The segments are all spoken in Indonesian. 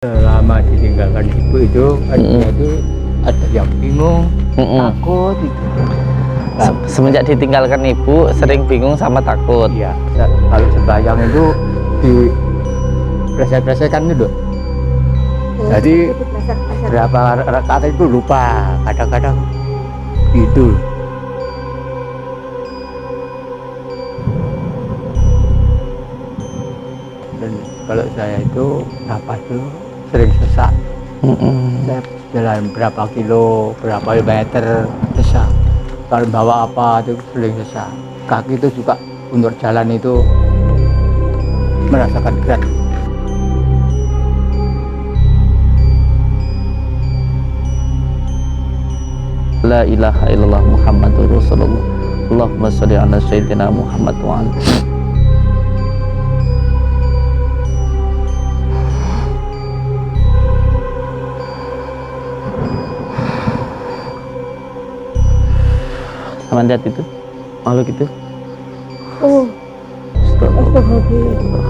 Selama ditinggalkan ibu itu artinya itu ada yang bingung, takut itu. Semenjak ditinggalkan ibu sering bingung sama takut. Iya, kalau sembahyang itu di preset-presetkan itu. Jadi berapa rakaat itu lupa, kadang-kadang gitu. Dan kalau saya itu napas itu sering sesak. Saya jalan berapa kilo, berapa meter sesak. Kalau bawa apa itu sering sesak. Kaki itu juga untuk jalan itu merasakan berat. La ilaha illallah Muhammadur Rasulullah. Allahumma sholli ala sayyidina Muhammad wa ala. Sama lihat itu makhluk itu. Oh, astagfirullah.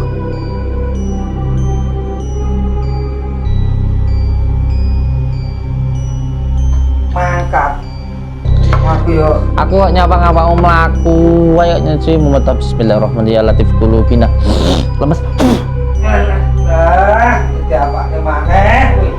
Mangkat. Aku kok nyapa-ngapa mlaku wae nyaci mumet bismillahirrahmanirrahim ya latif qulubina. Lemes. Lah, iki apake maneh kuwi.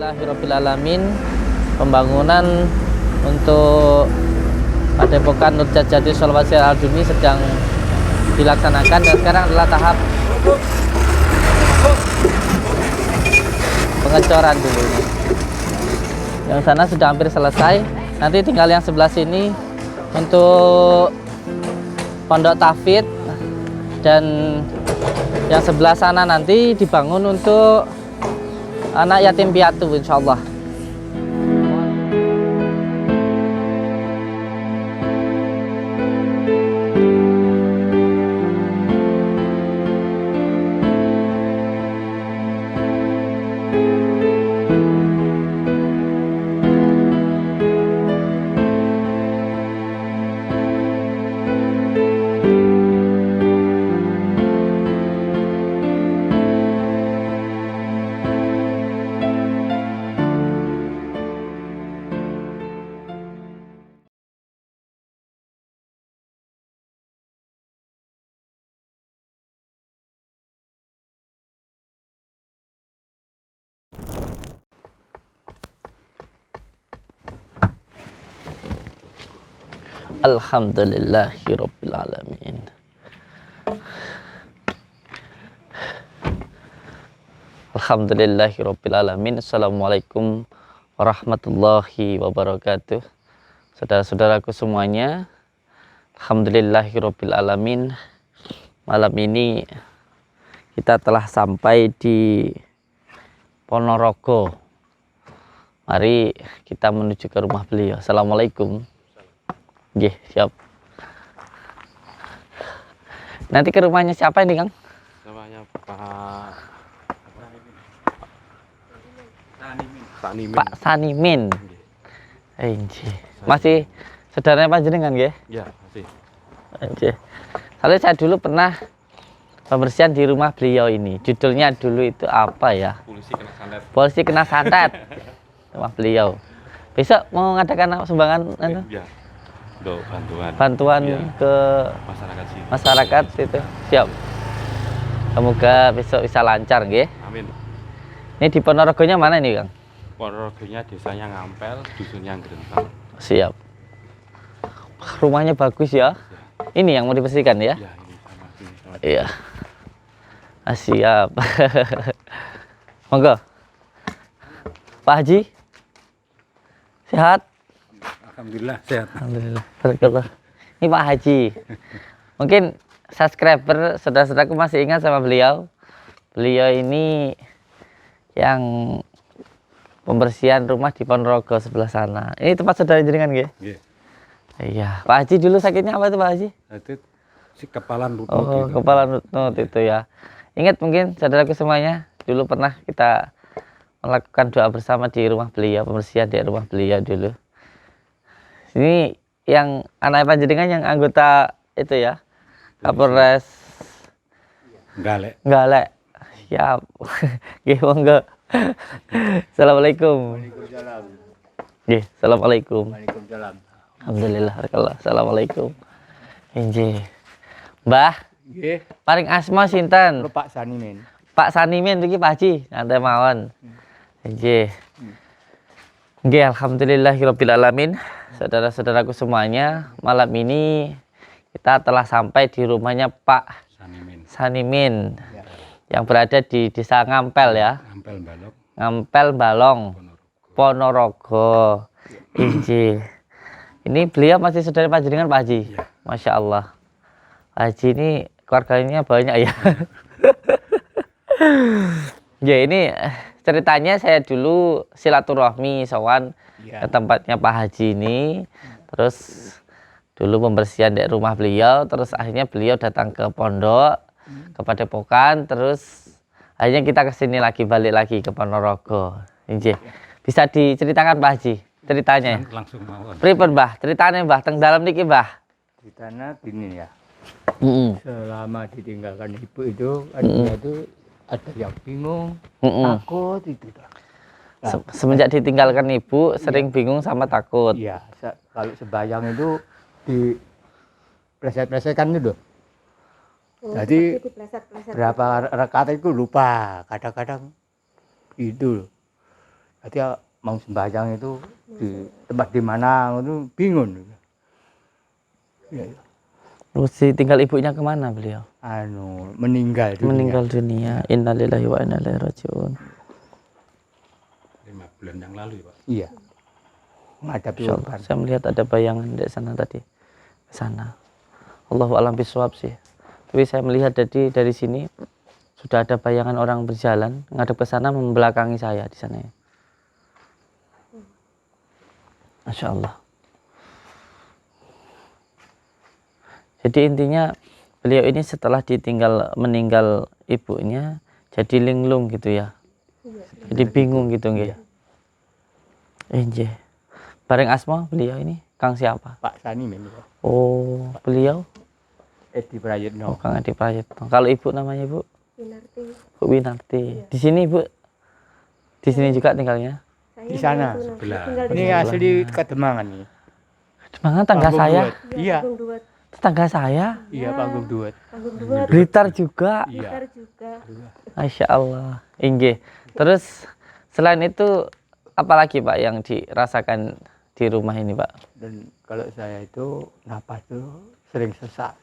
Alhamdulillahirrabbilalamin. Pembangunan untuk Padepokan Nur Jati Sholawati Al-Duni sedang dilaksanakan dan sekarang adalah tahap pengecoran dulu ini. Yang sana sudah hampir selesai, nanti tinggal yang sebelah sini untuk pondok tahfidz, dan yang sebelah sana nanti dibangun untuk anak yatim piatu insyaallah. Alhamdulillahirabbil alamin. Alhamdulillahirabbil alamin. Assalamualaikum warahmatullahi wabarakatuh. Saudara-saudaraku semuanya, alhamdulillahirabbil alamin. Malam ini kita telah sampai di Ponorogo. Mari kita menuju ke rumah beliau. Assalamualaikum. Nggih, siap. Nanti ke rumahnya siapa ini, Kang? Namanya Pak Sanimin. Masih saudaranya panjenengan nggih? Ya, masih. Nggih. Soalnya saya dulu pernah pembersihan di rumah beliau ini. Judulnya dulu itu apa ya? Polisi kena santet. Polisi kena santet. Rumah beliau. Besok mau ngadakan sumbangan itu? Ya. Untuk Bantuan ya, ke masyarakat sini. masyarakat itu. Siap. Semoga besok bisa lancar nggih. Amin. Ini di Ponorogonya mana ini, Kang? Ponorogonya desanya Ngampel, dusunnya Grentang. Siap. Rumahnya bagus ya. Ini yang mau dibersihkan ya? Ya, ini sama sini sama. Iya. Siap. Monggo. Pak Haji. Sehat? Alhamdulillah sehat. Alhamdulillah. Barakallah. Ini Pak Haji. Mungkin subscriber saudara-saudaraku masih ingat sama beliau. Beliau ini yang pembersihan rumah di Ponorogo sebelah sana. Ini tempat saudara jenengan nggih? Nggih. Iya. Pak Haji dulu sakitnya apa itu Pak Haji? Itu si kepalan lutut Oh, gitu. kepala lutut itu ya. Ingat mungkin saudaraku semuanya, dulu pernah kita melakukan doa bersama di rumah beliau, pembersihan di rumah beliau dulu. Ini yang anak panjenengan yang anggota itu ya, Kapolres Galek. Galek. Siap. Nggih, monggo. Assalamualaikum. Waalaikumsalam. Nggih, assalamualaikum. Waalaikumsalam. Alhamdulillah, barakallah. Assalamualaikum. Nggih. Mbah, Nggih, paling asma sinten? kalau Pak Sanimin. Pak Sanimin iki Pak Haji, santai mawon. Nggih. Nggih, alhamdulillahirabbil alamin. Saudara-saudaraku semuanya, malam ini kita telah sampai di rumahnya Pak Sanimin. Sanimin yang berada di Desa Ngampel ya. Ngampel balok. Ngampel Balong, Ponorogo. Inji. Ini beliau masih saudara panjenengan Pak Haji. Iya. Masya Allah. Pak Haji ini keluarganya banyak ya. Ya ini ceritanya saya dulu silaturahmi sowan ke tempatnya Pak Haji ini. Terus dulu pembersihan di rumah beliau. Terus akhirnya beliau datang ke pondok, ke Padepokan. Terus akhirnya kita kesini lagi, balik lagi ke Ponorogo. Inji. Bisa diceritakan Pak Haji ceritanya? Langsung mawon. Pripun Mbah? Ceritanya Mbah teng dalam niki Mbah. Di sana gini ya, Heeh. selama ditinggalkan ibu itu, adanya itu ada yang bingung, Heeh. takut itu. Nah, Semenjak ditinggalkan ibu sering bingung sama takut. iya, kalau sembahyang itu di pleset-plesetkan itu. Jadi berapa rakaat itu lupa, kadang-kadang itu loh. Jadi mau sembahyang itu di tempat di mana itu bingung. Ya, Terus ditinggal ibunya kemana beliau? meninggal dunia. Meninggal dunia. Innalillahi wa inna ilaihi rajiun. 5 bulan yang lalu ya Pak. Iya. Menghadapi Insyaallah. korban. Saya melihat ada bayangan di sana tadi. Ke sana. Allahu a'lam bishawab sih. Tapi saya melihat dari sini sudah ada bayangan orang berjalan ngadep ke sana membelakangi saya di sana. Masya Allah. Jadi intinya beliau ini setelah meninggal ibunya jadi linglung gitu ya. Jadi bingung gitu nggih. Injih. Bareng asma beliau ini Kang siapa? Pak Sanimin. Oh, beliau Edi Prayitno. Kang Adi Prayitno. Kalau ibu namanya Ibu? Winarti. Bu Winarti. Di sini Ibu? Di sini juga tinggalnya? Di sana. Sebelah. Ini asli Kademangan nih. Mana tangga Panggung saya? Duet. Iya. Panggung Duet. Tetangga saya? Iya, Panggung Duet. Panggung Duet. Blitar juga? Iya. Blitar juga. Masya Allah. Inggih. Terus selain itu apalagi Pak yang dirasakan di rumah ini Pak? Dan kalau saya itu napas tuh sering sesak.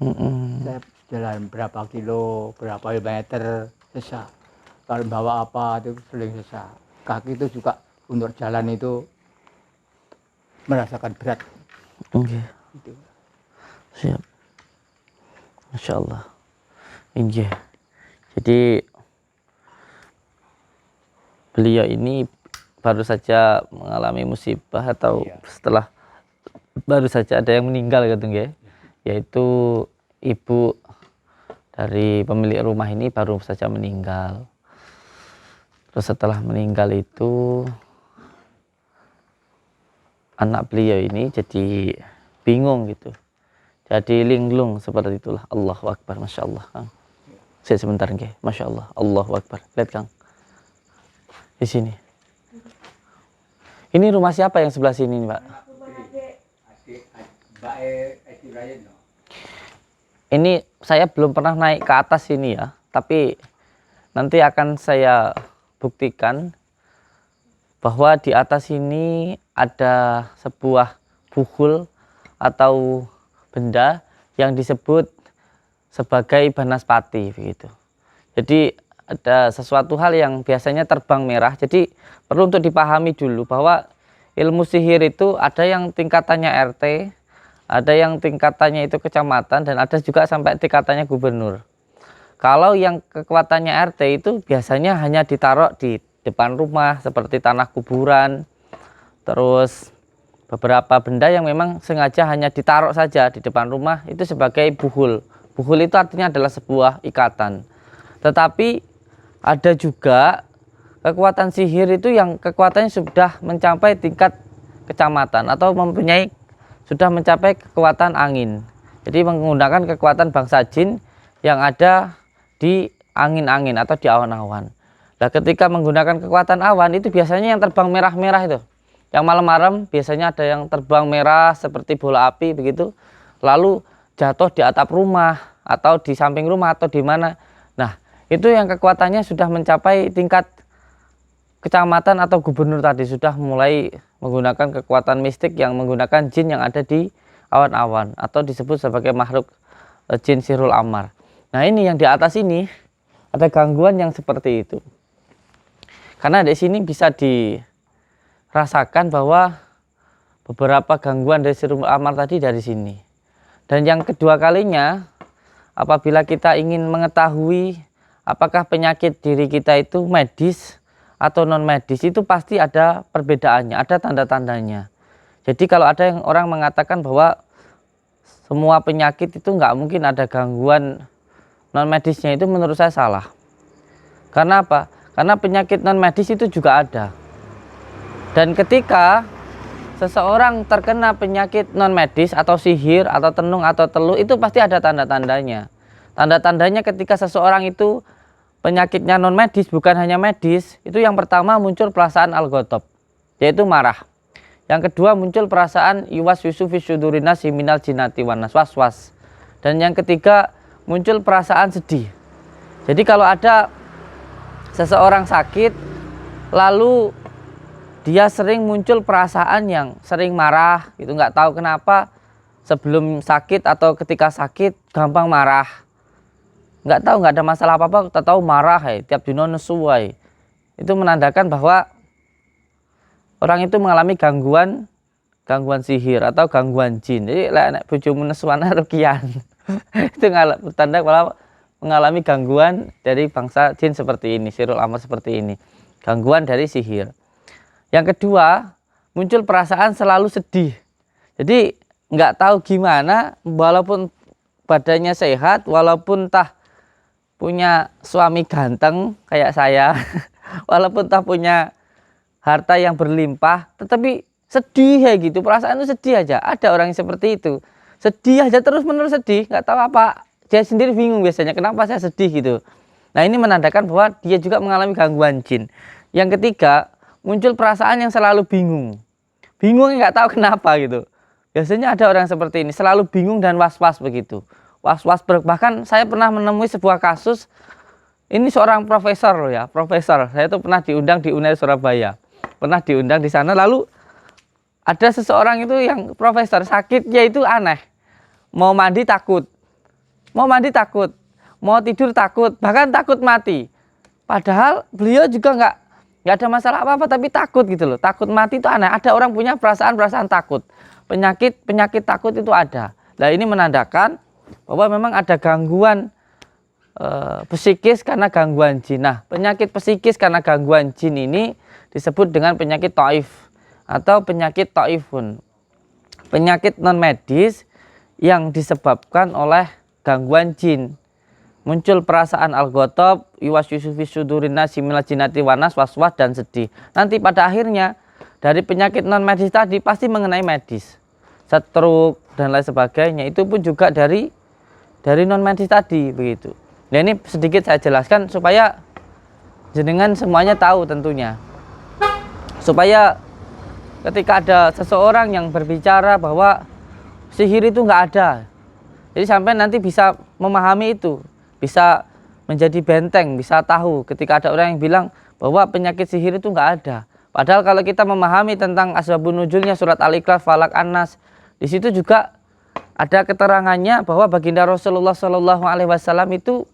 Saya jalan berapa kilo, berapa meter sesak. Kalau bawa apa itu sering sesak. Kaki itu juga untuk jalan itu merasakan berat. Oke. Gitu. Siap. Masya Allah. Inggih. Jadi beliau ini baru saja mengalami musibah atau Iya. setelah baru saja ada yang meninggal gitu nggih. Yaitu ibu dari pemilik rumah ini baru saja meninggal. Terus setelah meninggal itu anak beliau ini jadi bingung gitu. Jadi linglung seperti itulah. Allahu Akbar. Masya Allah Kang. Saya sebentar nggih. Masya Allah. Allahu Akbar. Lihat Kang. Di sini. Ini rumah siapa yang sebelah sini Pak? Ini saya belum pernah naik ke atas sini ya. Tapi nanti akan saya buktikan bahwa di atas ini ada sebuah buhul atau benda yang disebut sebagai banaspati begitu. Jadi ada sesuatu hal yang biasanya terbang merah. Jadi perlu untuk dipahami dulu bahwa ilmu sihir itu ada yang tingkatannya RT, ada yang tingkatannya itu kecamatan, dan ada juga sampai tingkatannya gubernur. Kalau yang kekuatannya RT itu biasanya hanya ditaruh di depan rumah seperti tanah kuburan, terus beberapa benda yang memang sengaja hanya ditaruh saja di depan rumah itu sebagai buhul. Buhul itu artinya adalah sebuah ikatan. Tetapi ada juga kekuatan sihir itu yang kekuatannya sudah mencapai tingkat kecamatan atau sudah mencapai kekuatan angin. Jadi menggunakan kekuatan bangsa jin yang ada di angin-angin atau di awan-awan. Nah, ketika menggunakan kekuatan awan itu biasanya yang terbang merah-merah itu. Yang malam-malam biasanya ada yang terbang merah seperti bola api begitu. Lalu jatuh di atap rumah atau di samping rumah atau di mana. Nah, itu yang kekuatannya sudah mencapai tingkat kecamatan atau gubernur tadi, sudah mulai menggunakan kekuatan mistik yang menggunakan jin yang ada di awan-awan atau disebut sebagai makhluk jin Sirul Amar. Nah, ini yang di atas ini ada gangguan yang seperti itu. Karena di sini bisa dirasakan bahwa beberapa gangguan dari Sirul Amar tadi dari sini. Dan yang kedua kalinya, apabila kita ingin mengetahui apakah penyakit diri kita itu medis atau non medis, itu pasti ada perbedaannya, ada tanda-tandanya. Jadi kalau ada yang orang mengatakan bahwa semua penyakit itu nggak mungkin ada gangguan non medisnya, itu menurut saya salah. Karena apa? Karena penyakit non medis itu juga ada. Dan ketika seseorang terkena penyakit non medis atau sihir atau tenung atau teluh, itu pasti ada tanda-tandanya. Tanda-tandanya ketika seseorang itu penyakitnya non medis, bukan hanya medis, itu yang pertama muncul perasaan al-ghadab, yaitu marah. Yang kedua muncul perasaan iwas yusu fisudurina siminal jinati wanas, was-was. Dan yang ketiga muncul perasaan sedih. Jadi kalau ada seseorang sakit lalu dia sering muncul perasaan yang sering marah, itu nggak tahu kenapa, sebelum sakit atau ketika sakit gampang marah. Nggak tahu, nggak ada masalah apa-apa, kita tahu marah tiap dino nesuai. Itu menandakan bahwa orang itu mengalami gangguan sihir atau gangguan jin. Jadi nek bojomu nesuana rukian. Itu tanda bahwa mengalami gangguan dari bangsa jin seperti ini, Sirul Amar seperti ini. Gangguan dari sihir. Yang kedua, muncul perasaan selalu sedih. Jadi nggak tahu gimana, walaupun badannya sehat, walaupun punya suami ganteng kayak saya, walaupun punya harta yang berlimpah, tetapi sedih ya gitu, perasaan itu sedih aja. Ada orang yang seperti itu, sedih aja terus menerus sedih, nggak tahu apa, dia sendiri bingung biasanya kenapa saya sedih gitu. Nah, ini menandakan bahwa dia juga mengalami gangguan jin. Yang ketiga, muncul perasaan yang selalu bingung nggak tahu kenapa gitu. Biasanya ada orang seperti ini, selalu bingung dan was-was begitu. Was-was, bahkan saya pernah menemui sebuah kasus. Ini seorang profesor loh ya, profesor. Saya itu pernah diundang di UNER Surabaya, pernah diundang di sana. Lalu ada seseorang itu yang profesor, sakitnya itu aneh, mau mandi takut, mau tidur takut, bahkan takut mati. Padahal beliau juga nggak ada masalah apa-apa, tapi takut gitu loh. Takut mati itu aneh. Ada orang punya perasaan takut, penyakit takut itu ada. Nah, ini menandakan bahwa memang ada gangguan psikis karena gangguan jin. Nah, penyakit psikis karena gangguan jin ini disebut dengan penyakit taif atau penyakit taifun. Penyakit non medis yang disebabkan oleh gangguan jin. Muncul perasaan al-ghadab, iwas yusufi sudurina simila jinati wanas, waswas, dan sedih. Nanti pada akhirnya dari penyakit non medis tadi pasti mengenai medis, stroke dan lain sebagainya. Itu pun juga dari non medis tadi begitu. Nah, ini sedikit saya jelaskan supaya jenengan semuanya tahu tentunya. Supaya ketika ada seseorang yang berbicara bahwa sihir itu nggak ada, jadi sampai nanti bisa memahami itu, bisa menjadi benteng, bisa tahu ketika ada orang yang bilang bahwa penyakit sihir itu nggak ada. Padahal kalau kita memahami tentang asbabun nuzulnya surat Al-Ikhlas, Falak, An-Nas, di situ juga ada keterangannya bahwa baginda Rasulullah SAW itu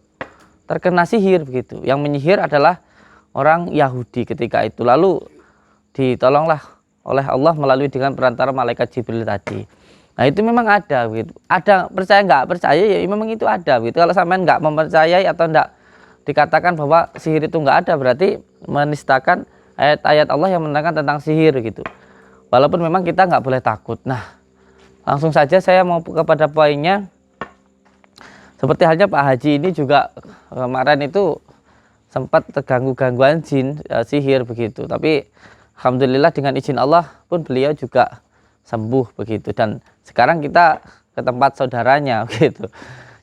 terkena sihir begitu. Yang menyihir adalah orang Yahudi ketika itu. Lalu ditolonglah oleh Allah melalui dengan perantara malaikat Jibril tadi. Nah itu memang ada begitu. Ada, percaya nggak percaya ya memang itu ada begitu. Kalau sampean nggak mempercayai atau nggak dikatakan bahwa sihir itu nggak ada, berarti menistakan ayat-ayat Allah yang menerangkan tentang sihir gitu. Walaupun memang kita nggak boleh takut. Nah langsung saja saya mau kepada poinnya. Seperti halnya Pak Haji ini juga kemarin itu sempat terganggu gangguan jin, sihir begitu. Tapi alhamdulillah dengan izin Allah pun beliau juga sembuh begitu. Dan sekarang kita ke tempat saudaranya begitu.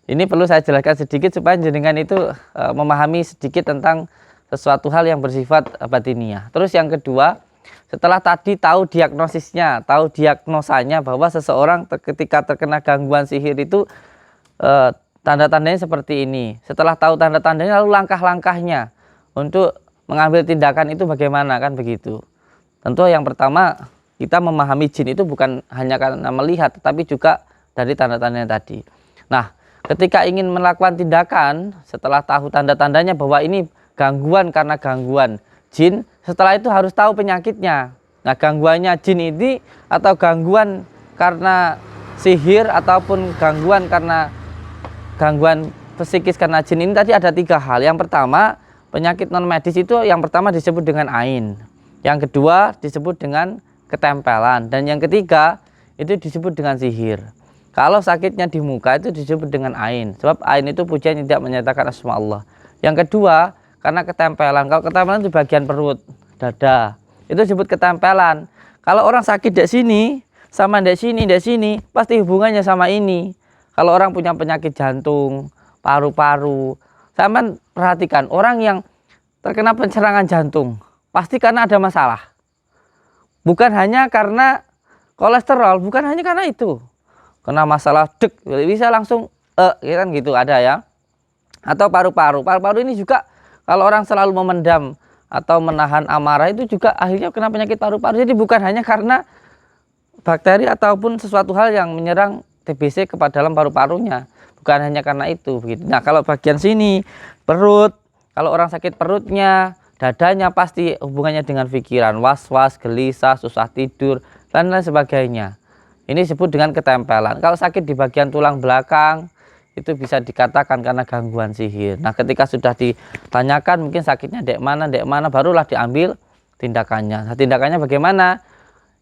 Ini perlu saya jelaskan sedikit supaya jenengan itu memahami sedikit tentang sesuatu hal yang bersifat batiniah. Terus yang kedua, setelah tadi tahu diagnosisnya, tahu diagnosanya bahwa seseorang ketika terkena gangguan sihir itu tanda-tandanya seperti ini. Setelah tahu tanda-tandanya, lalu langkah-langkahnya untuk mengambil tindakan itu bagaimana, kan begitu. Tentu yang pertama, kita memahami jin itu bukan hanya karena melihat, tetapi juga dari tanda-tandanya tadi. Nah, ketika ingin melakukan tindakan, setelah tahu tanda-tandanya bahwa ini gangguan karena gangguan jin, setelah itu harus tahu penyakitnya. Nah, gangguannya jin ini atau gangguan karena sihir ataupun gangguan karena gangguan psikis karena jin ini tadi ada 3 hal. Yang pertama, penyakit non medis itu yang pertama disebut dengan ain. Yang kedua disebut dengan ketempelan. Dan yang ketiga itu disebut dengan sihir. Kalau sakitnya di muka itu disebut dengan ain. Sebab ain itu pujian tidak menyatakan asma Allah. Yang kedua karena ketempelan. Kalau ketempelan di bagian perut, dada, itu disebut ketempelan. Kalau orang sakit di sini sama di sini pasti hubungannya sama ini. Kalau orang punya penyakit jantung, paru-paru, sama perhatikan orang yang terkena pencerangan jantung, pasti karena ada masalah. Bukan hanya karena kolesterol, bukan hanya karena itu. Kena masalah bisa langsung kan gitu ada ya. Atau paru-paru. Paru-paru ini juga kalau orang selalu memendam atau menahan amarah itu juga akhirnya kena penyakit paru-paru. Jadi bukan hanya karena bakteri ataupun sesuatu hal yang menyerang TBC ke dalam paru-parunya, bukan hanya karena itu begitu. Nah kalau bagian sini perut, kalau orang sakit perutnya, dadanya pasti hubungannya dengan pikiran, was-was, gelisah, susah tidur dan lain sebagainya. Ini disebut dengan ketempelan. Kalau sakit di bagian tulang belakang itu bisa dikatakan karena gangguan sihir. Nah ketika sudah ditanyakan mungkin sakitnya dek mana barulah diambil tindakannya. Nah tindakannya bagaimana?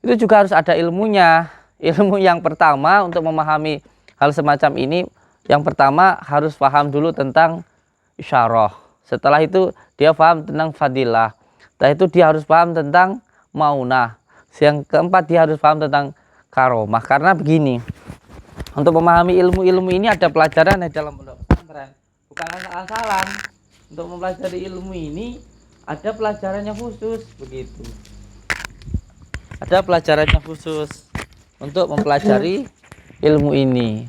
Itu juga harus ada ilmunya. Ilmu yang pertama untuk memahami hal semacam ini, yang pertama harus paham dulu tentang isyarah. Setelah itu dia paham tentang fadilah. Setelah itu dia harus paham tentang maunah. Yang keempat dia harus paham tentang karomah. Karena begini, untuk memahami ilmu-ilmu ini ada pelajaran di dalam pondok pesantren. Bukan asal-asalan. Untuk mempelajari ilmu ini ada pelajarannya khusus begitu. Ada pelajarannya khusus untuk mempelajari ilmu ini.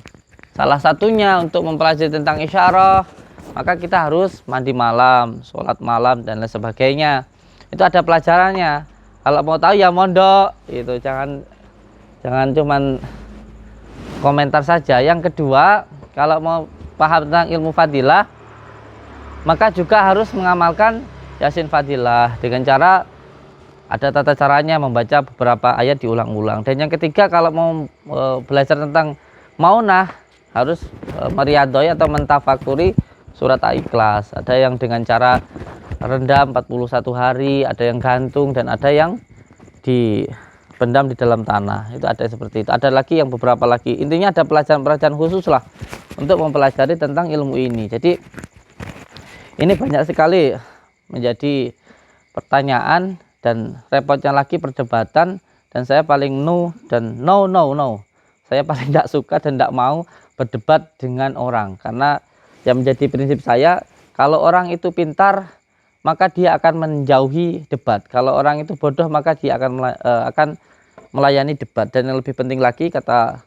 Salah satunya untuk mempelajari tentang isyarah, maka kita harus mandi malam, sholat malam dan lain sebagainya. Itu ada pelajarannya. Kalau mau tahu ya mondok, itu jangan cuman komentar saja. Yang kedua, kalau mau paham tentang ilmu fadilah, maka juga harus mengamalkan Yasin Fadilah dengan cara ada tata caranya membaca beberapa ayat diulang-ulang. Dan yang ketiga kalau mau belajar tentang maunah harus meriadoi atau mentafakuri surat Al-Ikhlas. Ada yang dengan cara rendam 41 hari, ada yang gantung dan ada yang dipendam di dalam tanah. Itu ada seperti itu. Ada lagi yang beberapa lagi. Intinya ada pelajaran-pelajaran khusus lah untuk mempelajari tentang ilmu ini. Jadi ini banyak sekali menjadi pertanyaan dan repotnya lagi perdebatan, dan saya paling no. Saya paling tidak suka dan tidak mau berdebat dengan orang, karena yang menjadi prinsip saya, kalau orang itu pintar maka dia akan menjauhi debat, kalau orang itu bodoh maka dia akan melayani debat. Dan yang lebih penting lagi kata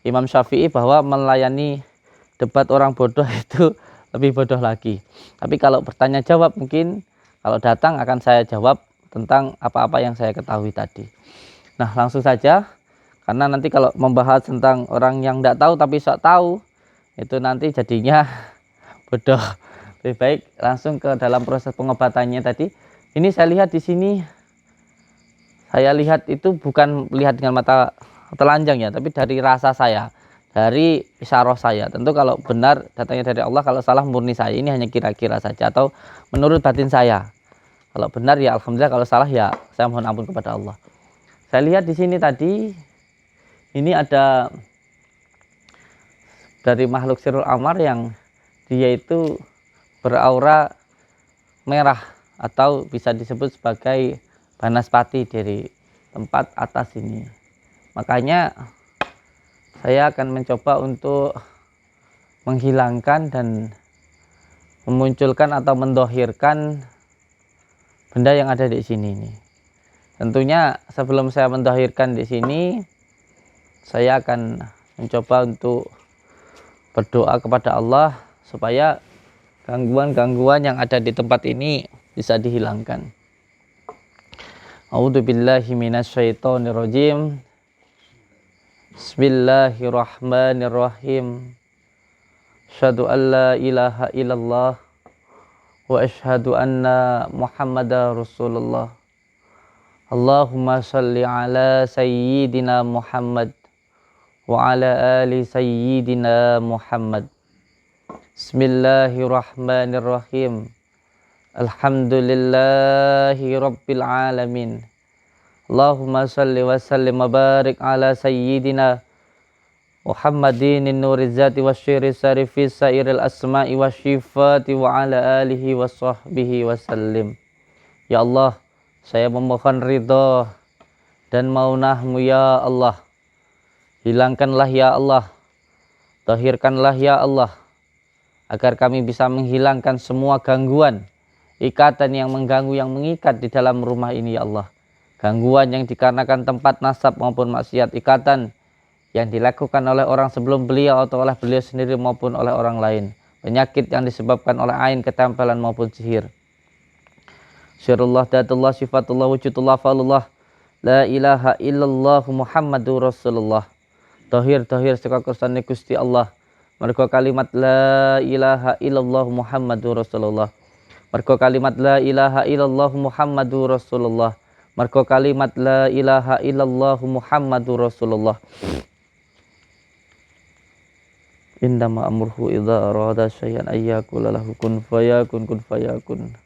Imam Syafi'i bahwa melayani debat orang bodoh itu lebih bodoh lagi. Tapi kalau bertanya jawab mungkin kalau datang akan saya jawab tentang apa-apa yang saya ketahui tadi. Nah langsung saja, karena nanti kalau membahas tentang orang yang tidak tahu tapi sok tahu, itu nanti jadinya bodoh lebih baik langsung ke dalam proses pengobatannya tadi. Ini saya lihat di sini, saya lihat itu bukan lihat dengan mata telanjang ya, tapi dari rasa saya, dari isyarah saya. Tentu kalau benar datangnya dari Allah, kalau salah murni saya. Ini hanya kira-kira saja atau menurut batin saya. Kalau benar ya alhamdulillah, kalau salah ya saya mohon ampun kepada Allah. Saya lihat di sini tadi, ini ada dari makhluk sirul amar yang dia itu beraura merah atau bisa disebut sebagai banaspati dari tempat atas ini. Makanya saya akan mencoba untuk menghilangkan dan memunculkan atau mendohirkan benda yang ada di sini ini. Tentunya sebelum saya mendohirkan di sini, saya akan mencoba untuk berdoa kepada Allah supaya gangguan-gangguan yang ada di tempat ini bisa dihilangkan. A'udzubillahi minasyaitonirrajim. Bismillahirrahmanirrahim. Asyhadu an la ilaha illallah wa asyhadu anna Muhammadar Rasulullah. Allahumma shalli ala sayyidina Muhammad wa ala ali sayyidina Muhammad. Bismillahirrahmanirrahim. Alhamdulillahi rabbil alamin. Allahumma salli wa sallim wa barik ala sayyidina Muhammadin nuri zati wa syiri sarifi sairil asma'i wa syifati wa ala alihi wa sahbihi wa sallim. Ya Allah, saya memohon ridho dan maunahmu ya Allah. Hilangkanlah ya Allah, tahirkanlah ya Allah, agar kami bisa menghilangkan semua gangguan, ikatan yang mengganggu, yang mengikat di dalam rumah ini ya Allah. Gangguan yang dikarenakan tempat nasab maupun maksiat, ikatan yang dilakukan oleh orang sebelum beliau atau oleh beliau sendiri maupun oleh orang lain. Penyakit yang disebabkan oleh ain, ketempelan maupun sihir. Syirullah, datullah, sifatullah, wujudullah, fa'alullah, la ilaha illallah Muhammadur Rasulullah. Tahir seka kersane Gusti Allah. Mergo kalimat la ilaha illallah Muhammadur Rasulullah. Mergo kalimat la ilaha illallah Muhammadur Rasulullah. Mergo kalimat la ilaha illallah Muhammadur Rasulullah. Indama amruhu idza arada syai'an ayyakula lahu kun fayakun kun fayakun.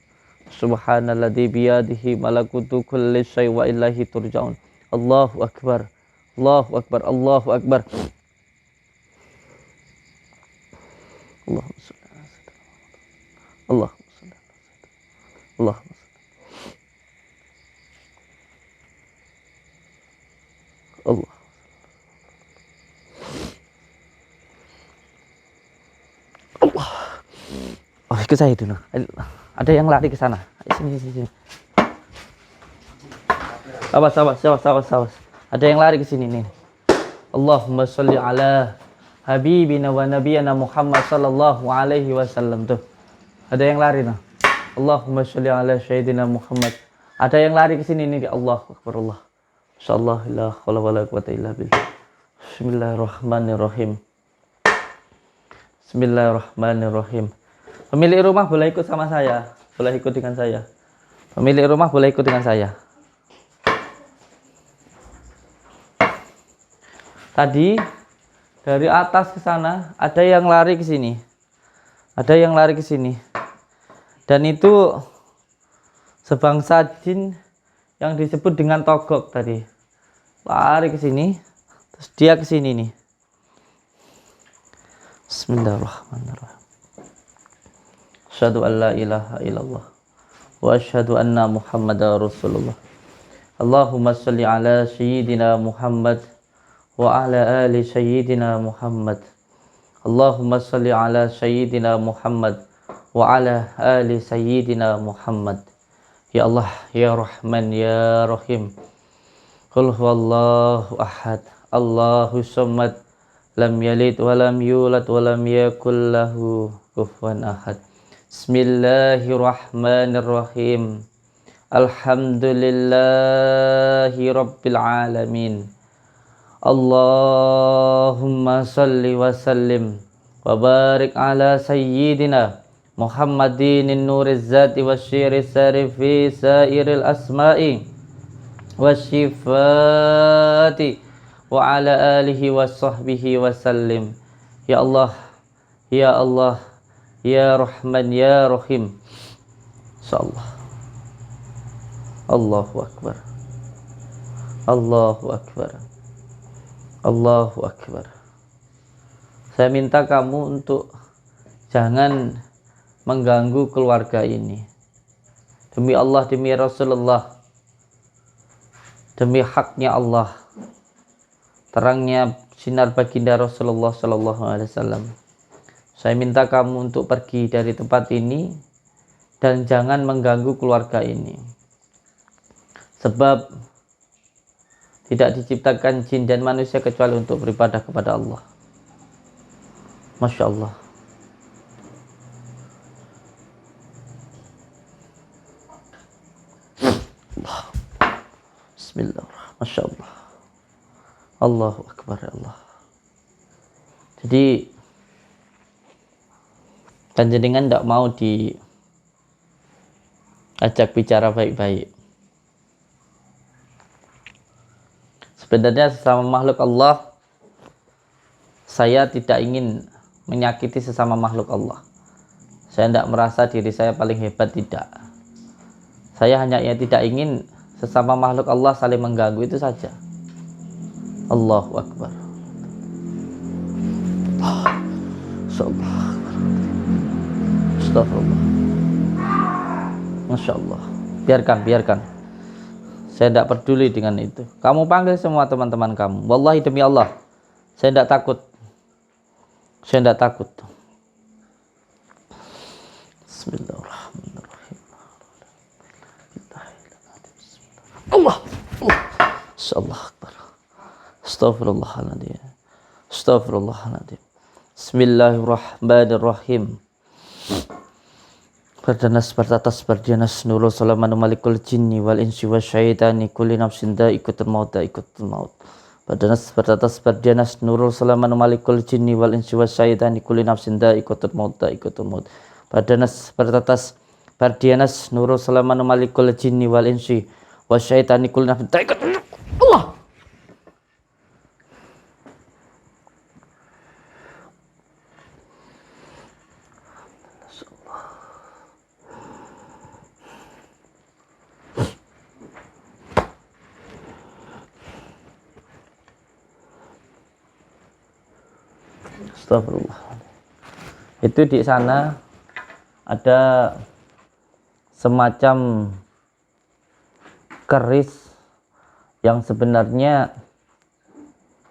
Subhanalladzi biyadihi malakutu kulli syai' wa ilaihi turja'un. Allahu akbar. Allahu akbar. Allahu akbar. Allahumma shalli ala sayyidina Allahumma shalli ala sayyidina Allahumma Allah. Allah. Oh, ikut saya dulu. Ada yang lari ke sana. Sini. Awas. Ada yang lari ke sini nih. Allahumma sholli ala habibina wa nabiyana Muhammad sallallahu alaihi wasallam tuh. Ada yang lari nah. Allahumma sholli ala sayyidina Muhammad. Ada yang lari ke sini nih. Allahu akbar Allah. Insyaallah la haula wala quwata illa billah. Bismillahirrahmanirrahim. Bismillahirrahmanirrahim. Pemilik rumah boleh ikut sama saya. Boleh ikut dengan saya. Pemilik rumah boleh ikut dengan saya. Tadi dari atas ke sana ada yang lari ke sini. Ada yang lari ke sini. Dan itu sebangsa jin yang disebut dengan togok tadi. Lari ke sini, terus dia ke sini nih. Bismillahirrahmanirrahim. Asyhadu an la ilaha illallah wa asyhadu anna Muhammadar Rasulullah. Allahumma shalli ala sayyidina Muhammad wa ala ali sayyidina Muhammad. Allahumma shalli ala sayyidina Muhammad wa ala ali sayyidina Muhammad. Ya Allah, ya Rahman, ya Rahim. Qul huwallahu ahad, Allahu samad, lam yalid wa lam yulad wa lam yakul lahu kufuwan ahad. Bismillahirrahmanirrahim. Alhamdulillahi rabbil alamin. Allahumma salli wa sallim wa barik ala sayyidina Muhammadin nuriz zati wasyiri sarifi sairil asma'i wasyifati wa ala alihi wa sahbihi wa sallim. Ya Allah, ya Allah, ya Rahman, ya Rahim. Insyaallah. Allahu Akbar. Allahu Akbar. Allahu Akbar. Saya minta kamu untuk jangan mengganggu keluarga ini. Demi Allah, demi Rasulullah, demi haknya Allah, terangnya sinar baginda Rasulullah Sallallahu Alaihi Wasallam. Saya minta kamu untuk pergi dari tempat ini dan jangan mengganggu keluarga ini. Sebab tidak diciptakan jin dan manusia kecuali untuk beribadah kepada Allah. Masya Allah. Bismillahirrahmanirrahim. Masya Allah. Allahu Akbar, ya Allah. Jadi panjenengan tidak mau diajak bicara baik-baik. Sebenarnya sesama makhluk Allah, saya tidak ingin menyakiti sesama makhluk Allah. Saya tidak merasa diri saya paling hebat, tidak. Saya hanya tidak ingin sesama makhluk Allah saling mengganggu, itu saja. Allahu Akbar. Astagfirullah. Masya Allah. Biarkan. Saya tidak peduli dengan itu. Kamu panggil semua teman-teman kamu. Wallahi demi Allah, saya tidak takut. Bismillahirrahmanirrahim. Allah. Insyaallah Akbar. Astagfirullahaladzim. Bismillahirrahmanirrahim. Berdanas bertatas berdianas nurul salamanu malikul jinni wal insi wasyaitani kulli nafsin da'iqatul maut. Berdanas bertatas berdianas nurul salamanu malikul jinni wal insi wasyaitani kulli nafsin da'iqatul maut. Berdanas bertatas berdianas nurul salamanu malikul jinni wal insi wasyaitani kulli nafsin da'iqatul maut. Allah. Astagfirullah. Itu di sana ada semacam keris yang sebenarnya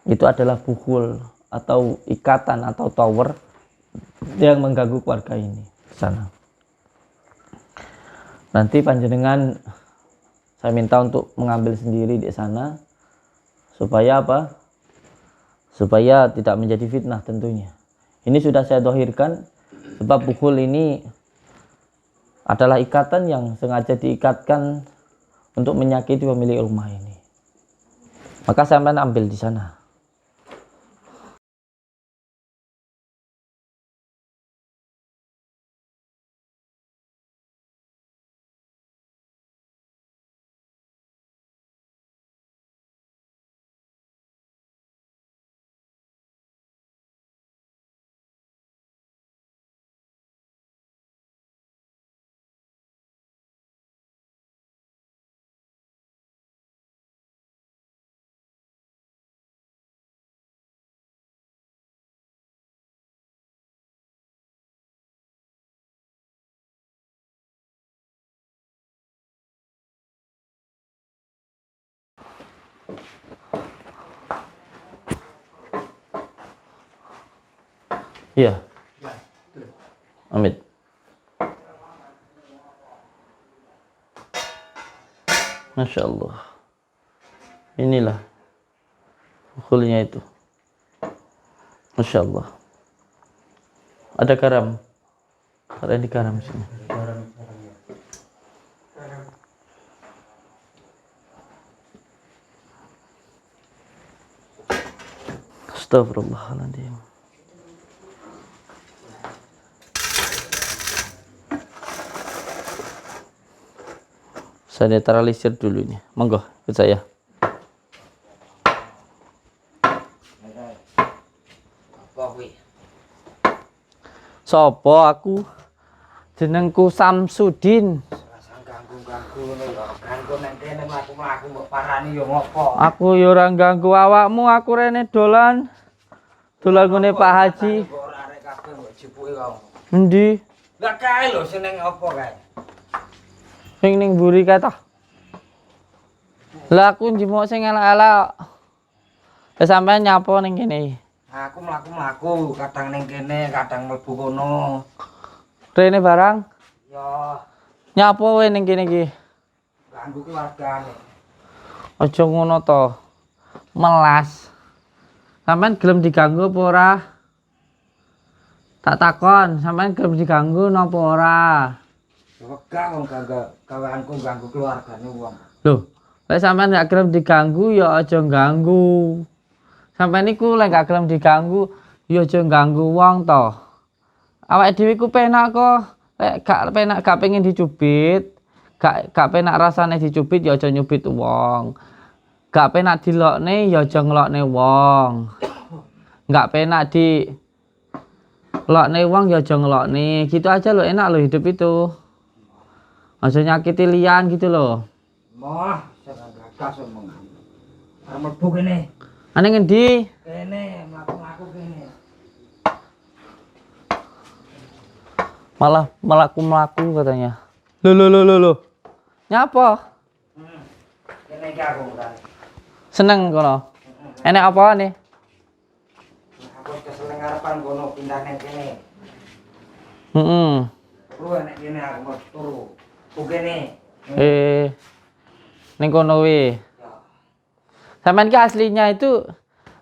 itu adalah buhul atau ikatan atau tower yang mengganggu keluarga ini di sana. Nanti panjenengan saya minta untuk mengambil sendiri di sana supaya apa? Supaya tidak menjadi fitnah tentunya. Ini sudah saya dohirkan sebab buhul ini adalah ikatan yang sengaja diikatkan untuk menyakiti pemilik rumah ini. Maka saya ambil di sana. Iya. Amit. Masya Allah. Inilah bukulnya itu. Masya Allah. Ada garam. Ada di garam sini. Astagfirullahaladzim. Saya netralisir dulu ini. Monggo, ikut saya. Apa kuwi? Sopo aku? Jenengku Samsudin. Rasane ganggu-ganggu ngono lho. Ganggu nang kene mlaku-mlaku mbok parani yo ngopo? Aku yo ora ganggu awakmu, aku rene dolan. Dolan ngene Pak Haji. Kok ora arek kabeh mbok jepuke kau. Endi? Lah kae lho sing ning apa kae? Sing ning mburi kae ta. Lah aku njemuk sing elek-elek. Lah sampean nyapa ning kene? Aku mlaku-mlaku, kadang ning kene, kadang mlebu kono. Rene barang. Yo, Nyapa kowe ning kene iki? ganggu keluargane. Aja ngono to. Melas. Sampean gelem diganggu apa ora? Tak takon, sampean gelem diganggu napa ora? Wegah wong gaweanku ganggu keluargane wong. Loh, lek sampean gak gelem diganggu ya aja ganggu. Sampean niku lek gak gelem diganggu ya aja ganggu wong to. Awake dhewe ku penak kok. Lek gak penak gak pengen dicubit, gak penak rasane dicubit ya aja nyubit wong. Gak penak dilokne ya aja ngelokne wong. Gak penak di lokne wong ya aja ngelokne. Gitu aja lo, enak lo hidup itu. Aja nyakiti liyan gitu loh. Moh, jangan gagas omongan. Arep mlebu kene. Ane ngendi? Kene, mlaku-mlaku kene. Malah melaku katanya. Loh. Nyapa? Kene iki aku kan. Seneng kono. Enek apa nih? Aku keseneng arepan kono pindah ning kene. Heeh. Turu nek kene aku mau turu. Ku kene. Ning kono wi. Ya. Sampean ki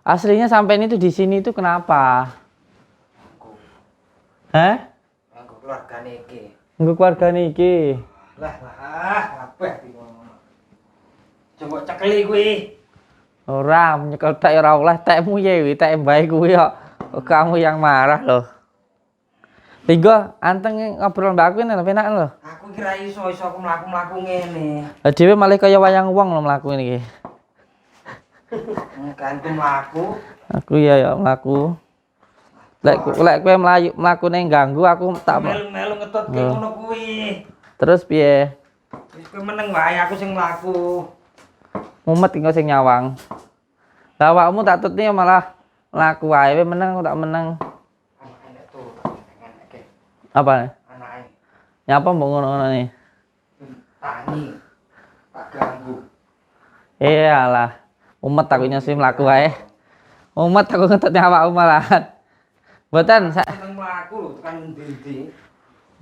aslinya sampean itu di sini itu kenapa? Hah? Aku keluargane iki. Nggo keluargane iki. Lah, kabeh iki ngono. Coba cekeli kuwi. Ora, nyekel tek ora oleh tekmu ya wi, tek mbae kuwi kok. Kok kamu yang marah loh. Tiga, anteng ngobrol mbak aku ini penak loh. Aku kira iso aku mlaku-mlaku ngene. Lah dhewe malah kaya wayang wong lho mlaku iki. Kan ku mlaku. Aku ya mlaku. Lek kowe mlaku ning ganggu aku tak Melu-melu ngetutke ngono kuwi. terus piye? Wis kowe meneng wae aku sing mlaku. Mumet engko sing nyawang. Lah awakmu tak tutne malah mlaku wae meneng aku tak meneng. Anake nek turu ngene Apa nih? anake Nyapa mbok ngono-ngono nih? tani. Tak ganggu. Iyalah. Mumet aku nyusi mlaku wae. Mumet aku ngetutne awakmu malahan. Mboten Seneng mlaku lho tekan ndi-ndi.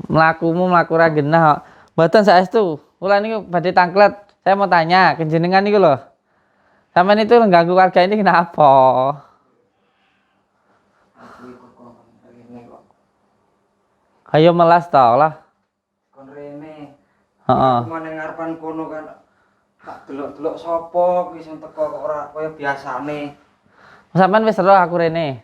mlaku ra genah kok. Mboten saestu. Kula niku badhe tangklet. Saya mau tanya, kenjenengan niku lho. Sampeyan itu mengganggu warga ini kenapa? Aku ikut kon rene kok. Ayo melas ta lah. Kon rene. Heeh. Aku meneng ngarepan kono kan tak delok-delok sapa kuwi sing teko kok ora kaya biasane. Sampeyan wis roh aku rene.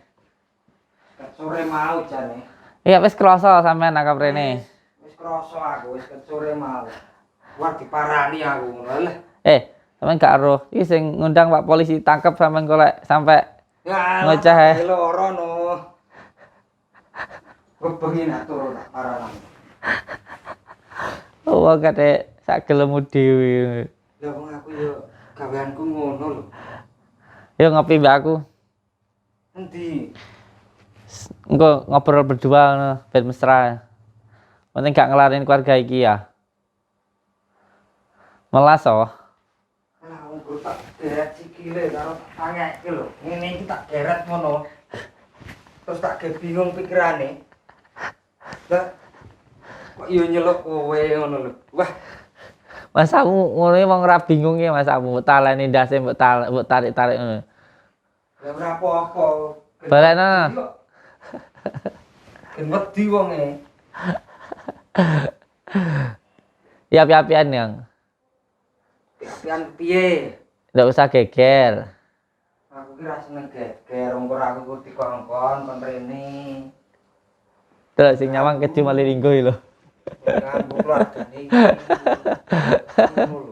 Sore mau jane. Iya wis krasa sampeyan nangkap rene. Wis krasa aku wis sore mau. Wah diparani aku ngono lah. Sampeyan gak roh. Iki sing ngundang Pak Polisi tangkep sampeyan golek sampai Ya, ngoceh. loro no. Bebengi nak turu nak paranan. Oh kate sak gelemu dhewe. Ya wong aku yo gaweanku ngono lho. Yo ngopi mbak aku. Endi? Engko ngobrol berdua ngono, ben mesra. Penting gak ngelarin keluarga iki ya. Melas oh. Lah wong kok tak deret sikile karo tangeke lho. Ngene iki tak deret ngono. Terus tak ge bingung pikirane. Lah kok yo nyeluk kowe ngono lho. Wah, Mas aku ngono wong ora bingung ya Mas aku taleni ndase mbok tarik-tarik ngono. ya ora apa-apa. Balekno. Gen wedi wonge. Ya api-apian yang. Pian piye? Ndak usah geger. Aku kira seneng geger wong ora aku ngerti kongkon kon rene. Terus sing nyawang keju malih linggo lho. Nganggo keluargane iki. Ngono lho.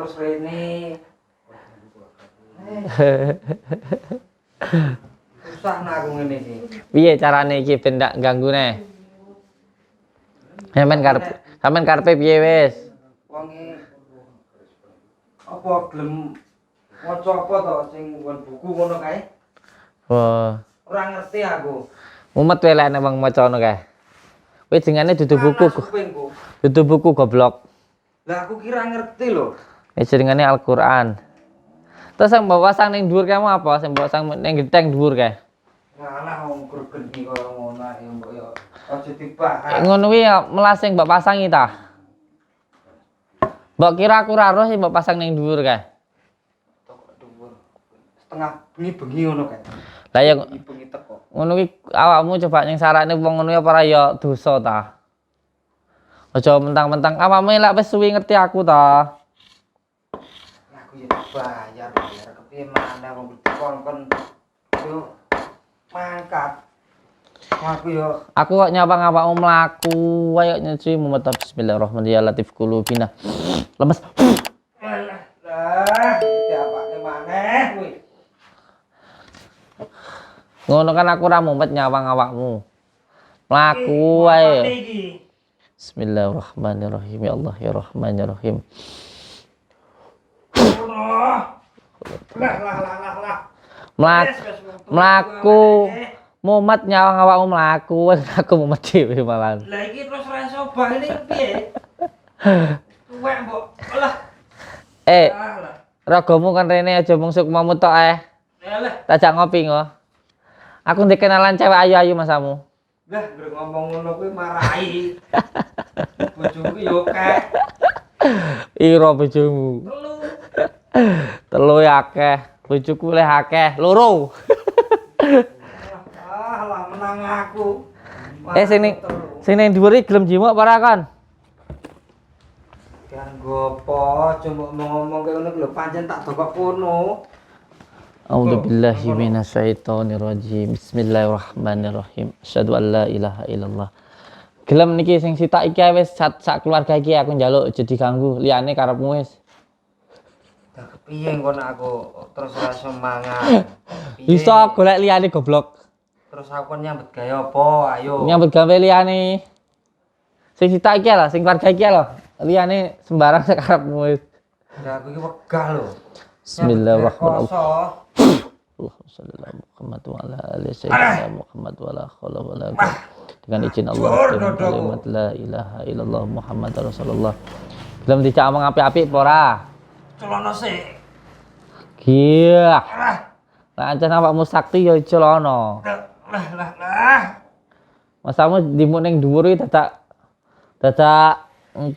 terus rene. Susah nah aku ngene iki. Piye carane iki ben ndak ganggune? Sampeyan karepe piye wis? Wonge apa gelem maca apa to sing nggon buku ngono kae? Oh, Ora ngerti aku. mumet wae lek nek wong maca ngono kae. Kowe jengane dudu buku. Kupingku. Dudu buku goblok. Lah aku kira ngerti lho. Jenengane Al-Qur'an. Terus yang mbok pasang ning dhuwur kamu apa? Sing mbok pasang ning genteng dhuwur kae. Ngalah wong gergendi kaya ngono ae mbok yo aja dibahas. Ngono kuwi ya melas sing mbok pasangi ta. Mbok kira aku ora roh sing mbok pasang ning dhuwur kae. Setengah bengi-bengi ngono kae. Lah ya Bengi teko. ngono kuwi awakmu coba ning sarane wong ngono apa ora ya dosa ta. Aja mentang-mentang awakmu lek wis suwi ngerti aku ta. Aku ya bayar kepiye mana wong dikon-kon yo mangkat. Aku yo Aku kok nyapa awakmu mlaku ayo nyuci mumet bismillahirrahmanirrahim ya latif qulubina. Lemes. lah diapake maneh kuwi. Ngono kan aku ora mumet nyawang awakmu. Mlaku wae. Bismillahirrahmanirrahim ya Allah ya Rahman ya Rahim. Mlaku mumet nyawang awakmu mlaku aku mumet dhewe malah. Lah iki terus ora iso bali piye? Tuwek mbok. Alah. Alah. Ragamu kan rene aja mungsuk mamu tok Alah. Tajak ngopi ngo. Aku ndek kenalan cewek ayu-ayu masamu. Lah ngrek ngomong ngono kuwi marahi. Bojoku yo kek. Ira bojomu? Telu akeh. Bojoku leh akeh, loro. Lah menang aku. Sing ning dhuwur iki gelem jimuk apa ora kon? Kan gopo cuma ngomong kayak ngono lho pancen tak dokok kono. A'udzubillahi minasyaitonirrajim. Bismillahirrahmanirrahim. Asyhadu an la ilaha illallah. Gelem niki sing sitok iki wis sak keluarga iki aku njaluk aja diganggu, liyane karepmu wis. Lah kepiye ngono aku terus ora iso mangan. Bisa golek liyane goblok. Terus aku nyambet gawe apa? Ayo. Nyambut gawe liyane. Sing sitok iki lho, sing keluarga iki lho. Liyane sembarang sak karepmu wis. Lah aku iki wegah lho. Bismillahirrahmanirrahim. Allahumma shalli ala Muhammad wa ala ali sayyidina Muhammad wa la haula wa la quwwata dengan izin Allah dengan kalimat la ilaha illallah Muhammadar Rasulullah. Belum dicak omong apik-apik apa ora? Celono sik. Giyah. Lah ancen awakmu sakti ya celono. Lah. Masamu dimuk ning dhuwur iki dadak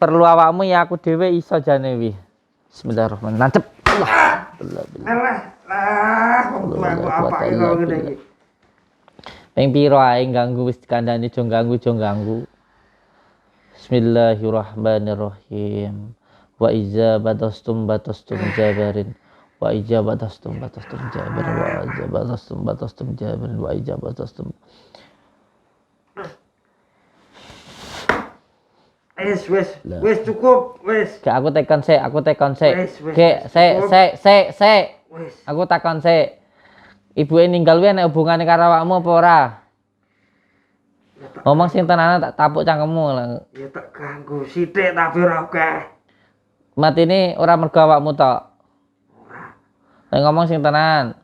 perlu awakmu ya aku dhewe iso jane wi. Bismillahirrahmanirrahim. Nancep. Lah, wong tuaku apa iki kok ngene iki? Ping piro ae ganggu wis dikandani aja ganggu. Bismillahirrahmanirrahim. Wa iza batastum jabarin. Wa iza batastum jabarin. Wa iza batastum jabarin. Wa iza batastum. Wis cukup, wis. Gak aku tekan sik. Wis. Gek sik. Wis. Aku takon sik. Ibuke ninggal kuwi ana hubungane karo awakmu apa ora? Ngomong sing tenanan tak tapuk cangkemmu. Ya tak ganggu sithik tapi ora akeh. Matine ora mergo awakmu tok. Ora. Nek ngomong sing tenan.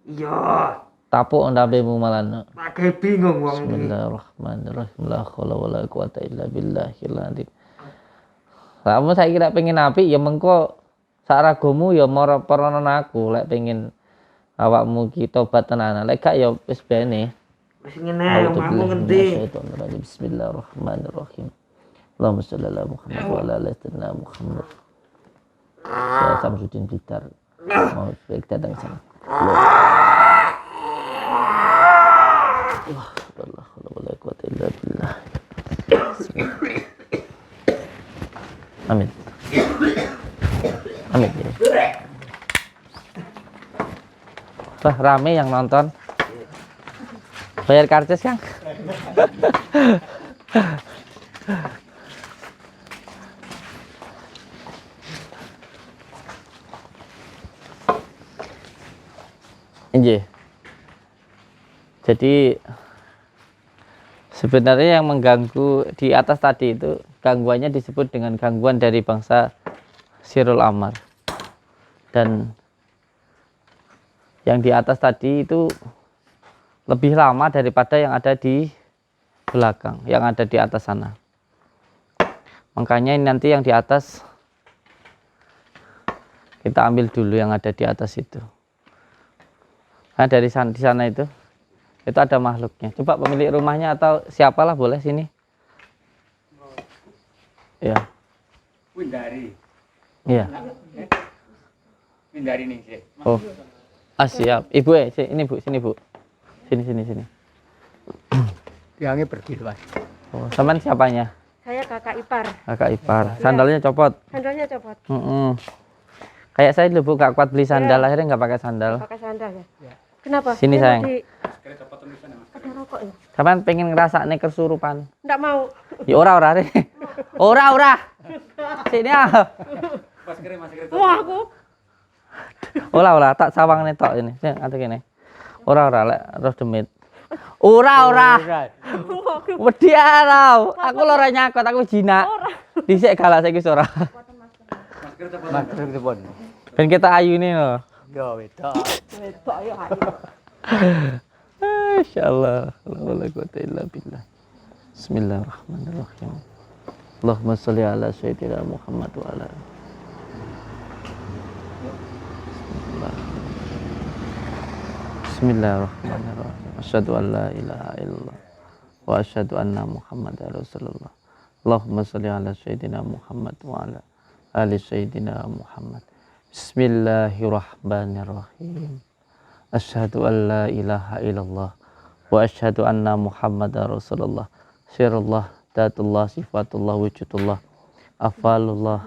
Iya. Tapuk ndambemu malan. Tak bingung wong iki. Bismillahirrahmanirrahim. La haula wala quwata illa billahil azim. Kamu saiki lek pengen apik ya mengko sak ragamu ya mara peronon aku lek pengen awakmu ki tobat tenanan. Lek gak ya wis bene. Wis ngene omahmu ngendi? Bismillahirrahmanirrahim. Allahumma shalli ala Muhammad wa ala ali sayyidina Muhammad. Saya Samsudin Blitar. Mau baik datang sana. Allah wala quwata illa billah. Amin. Amin. Wah, rame yang nonton. Bayar karcis, Kang? Iya. Jadi sebenarnya yang mengganggu di atas tadi itu gangguannya disebut dengan gangguan dari bangsa Sirul Amar. Dan yang di atas tadi itu lebih lama daripada yang ada di belakang, yang ada di atas sana. Makanya nanti yang di atas kita ambil dulu yang ada di atas itu. Nah dari sana, di sana itu ada makhluknya. Coba pemilik rumahnya atau siapalah boleh sini. Ya. Windari. Iya. Windari nih sih. Oh. Siap. Ibu ini Bu, sini Bu. Sini. Tiangnya pergi Mas. Oh, sampean siapanya? Saya kakak ipar. Kakak ipar. Sandalnya copot. Sandalnya copot. Kayak saya dulu Bu gak kuat beli sandal, akhirnya nggak pakai sandal. Pakai sandal ya. Kenapa? Sini, Dia sayang. Ada rokok ya? Sampean pengen ngerasa nih kesurupan? Enggak mau. Ya ora Re. Ora. Sini ah. Wah aku. Ora, tak sawang tok ini. Sing ate kene. Ora lek roh demit. Ora. Wedi ora. Aku lara nyakot, aku jinak. Dhisik galak saiki ora. Masker telepon. Ben kita ayune lho. Yo wedok. Wedok ya ayo. Insyaallah. La wala quwata illa billah. Bismillahirrahmanirrahim. Allahumma shalli ala sayyidina Muhammad wa ala Bismillahirrahmanirrahim. Asyhadu an la ilaha illallah wa asyhadu anna Muhammadar Rasulullah. Allahumma shalli ala sayyidina Muhammad wa ala ali sayyidina Muhammad. Bismillahirrahmanirrahim. Asyhadu an la ilaha illallah wa asyhadu anna Muhammadar Rasulullah. Sirullah, datullah, sifatullah, wujudullah, afalullah.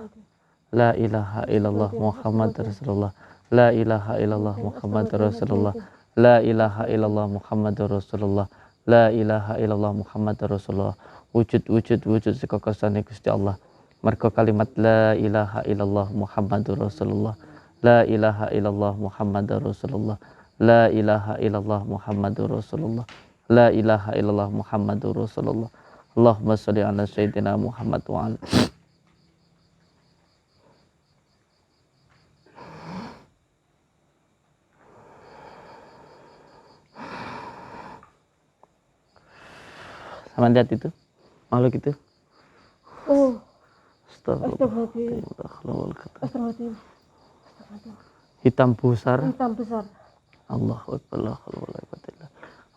La ilaha illallah Muhammad Rasulullah. La ilaha illallah Muhammad Rasulullah. La ilaha illallah Muhammad Rasulullah. La ilaha illallah Muhammad Rasulullah. Wujud sekokosane Gusti Allah. Mergo kalimat la ilaha illallah Muhammad Rasulullah. La ilaha illallah Muhammad Rasulullah. La ilaha illallah Muhammad Rasulullah. La ilaha illallah Muhammad Rasulullah. Allahumma sholli ala sayyidina Muhammad wa ala sama lihat itu makhluk itu. Oh. Astagfirullahaladzim. Astagfirullahaladzim. Hitam besar. Hitam besar. Allahu Akbar.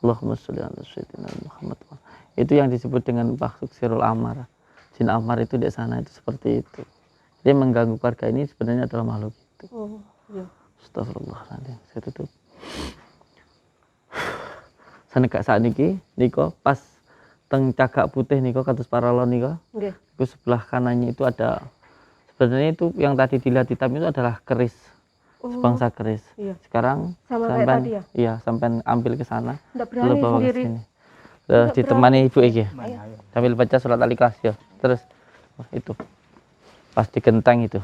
Allahumma sholli ala sayyidina Muhammad. Itu yang disebut dengan makhluk Sirul Amar. Jin Amar itu di sana itu seperti itu. Dia mengganggu keluarga ini sebenarnya adalah makhluk itu. Oh, iya. Astagfirullahaladzim. Saya tutup. Sanegak saat niki niko pas teng cagak putih niko kados paralon niko. Nggih. Itu sebelah kanannya itu ada, sebenarnya itu yang tadi dilihat hitam itu adalah keris. Sebangsa keris. Iya. Sekarang Sama kayak sampai tadi ya? iya sampai ambil ke sana. Nggak berani bawa ke sendiri. sini. Ditemani ibu iki. Sambil baca surat Al-Ikhlas ya. Terus itu pas digenteng itu.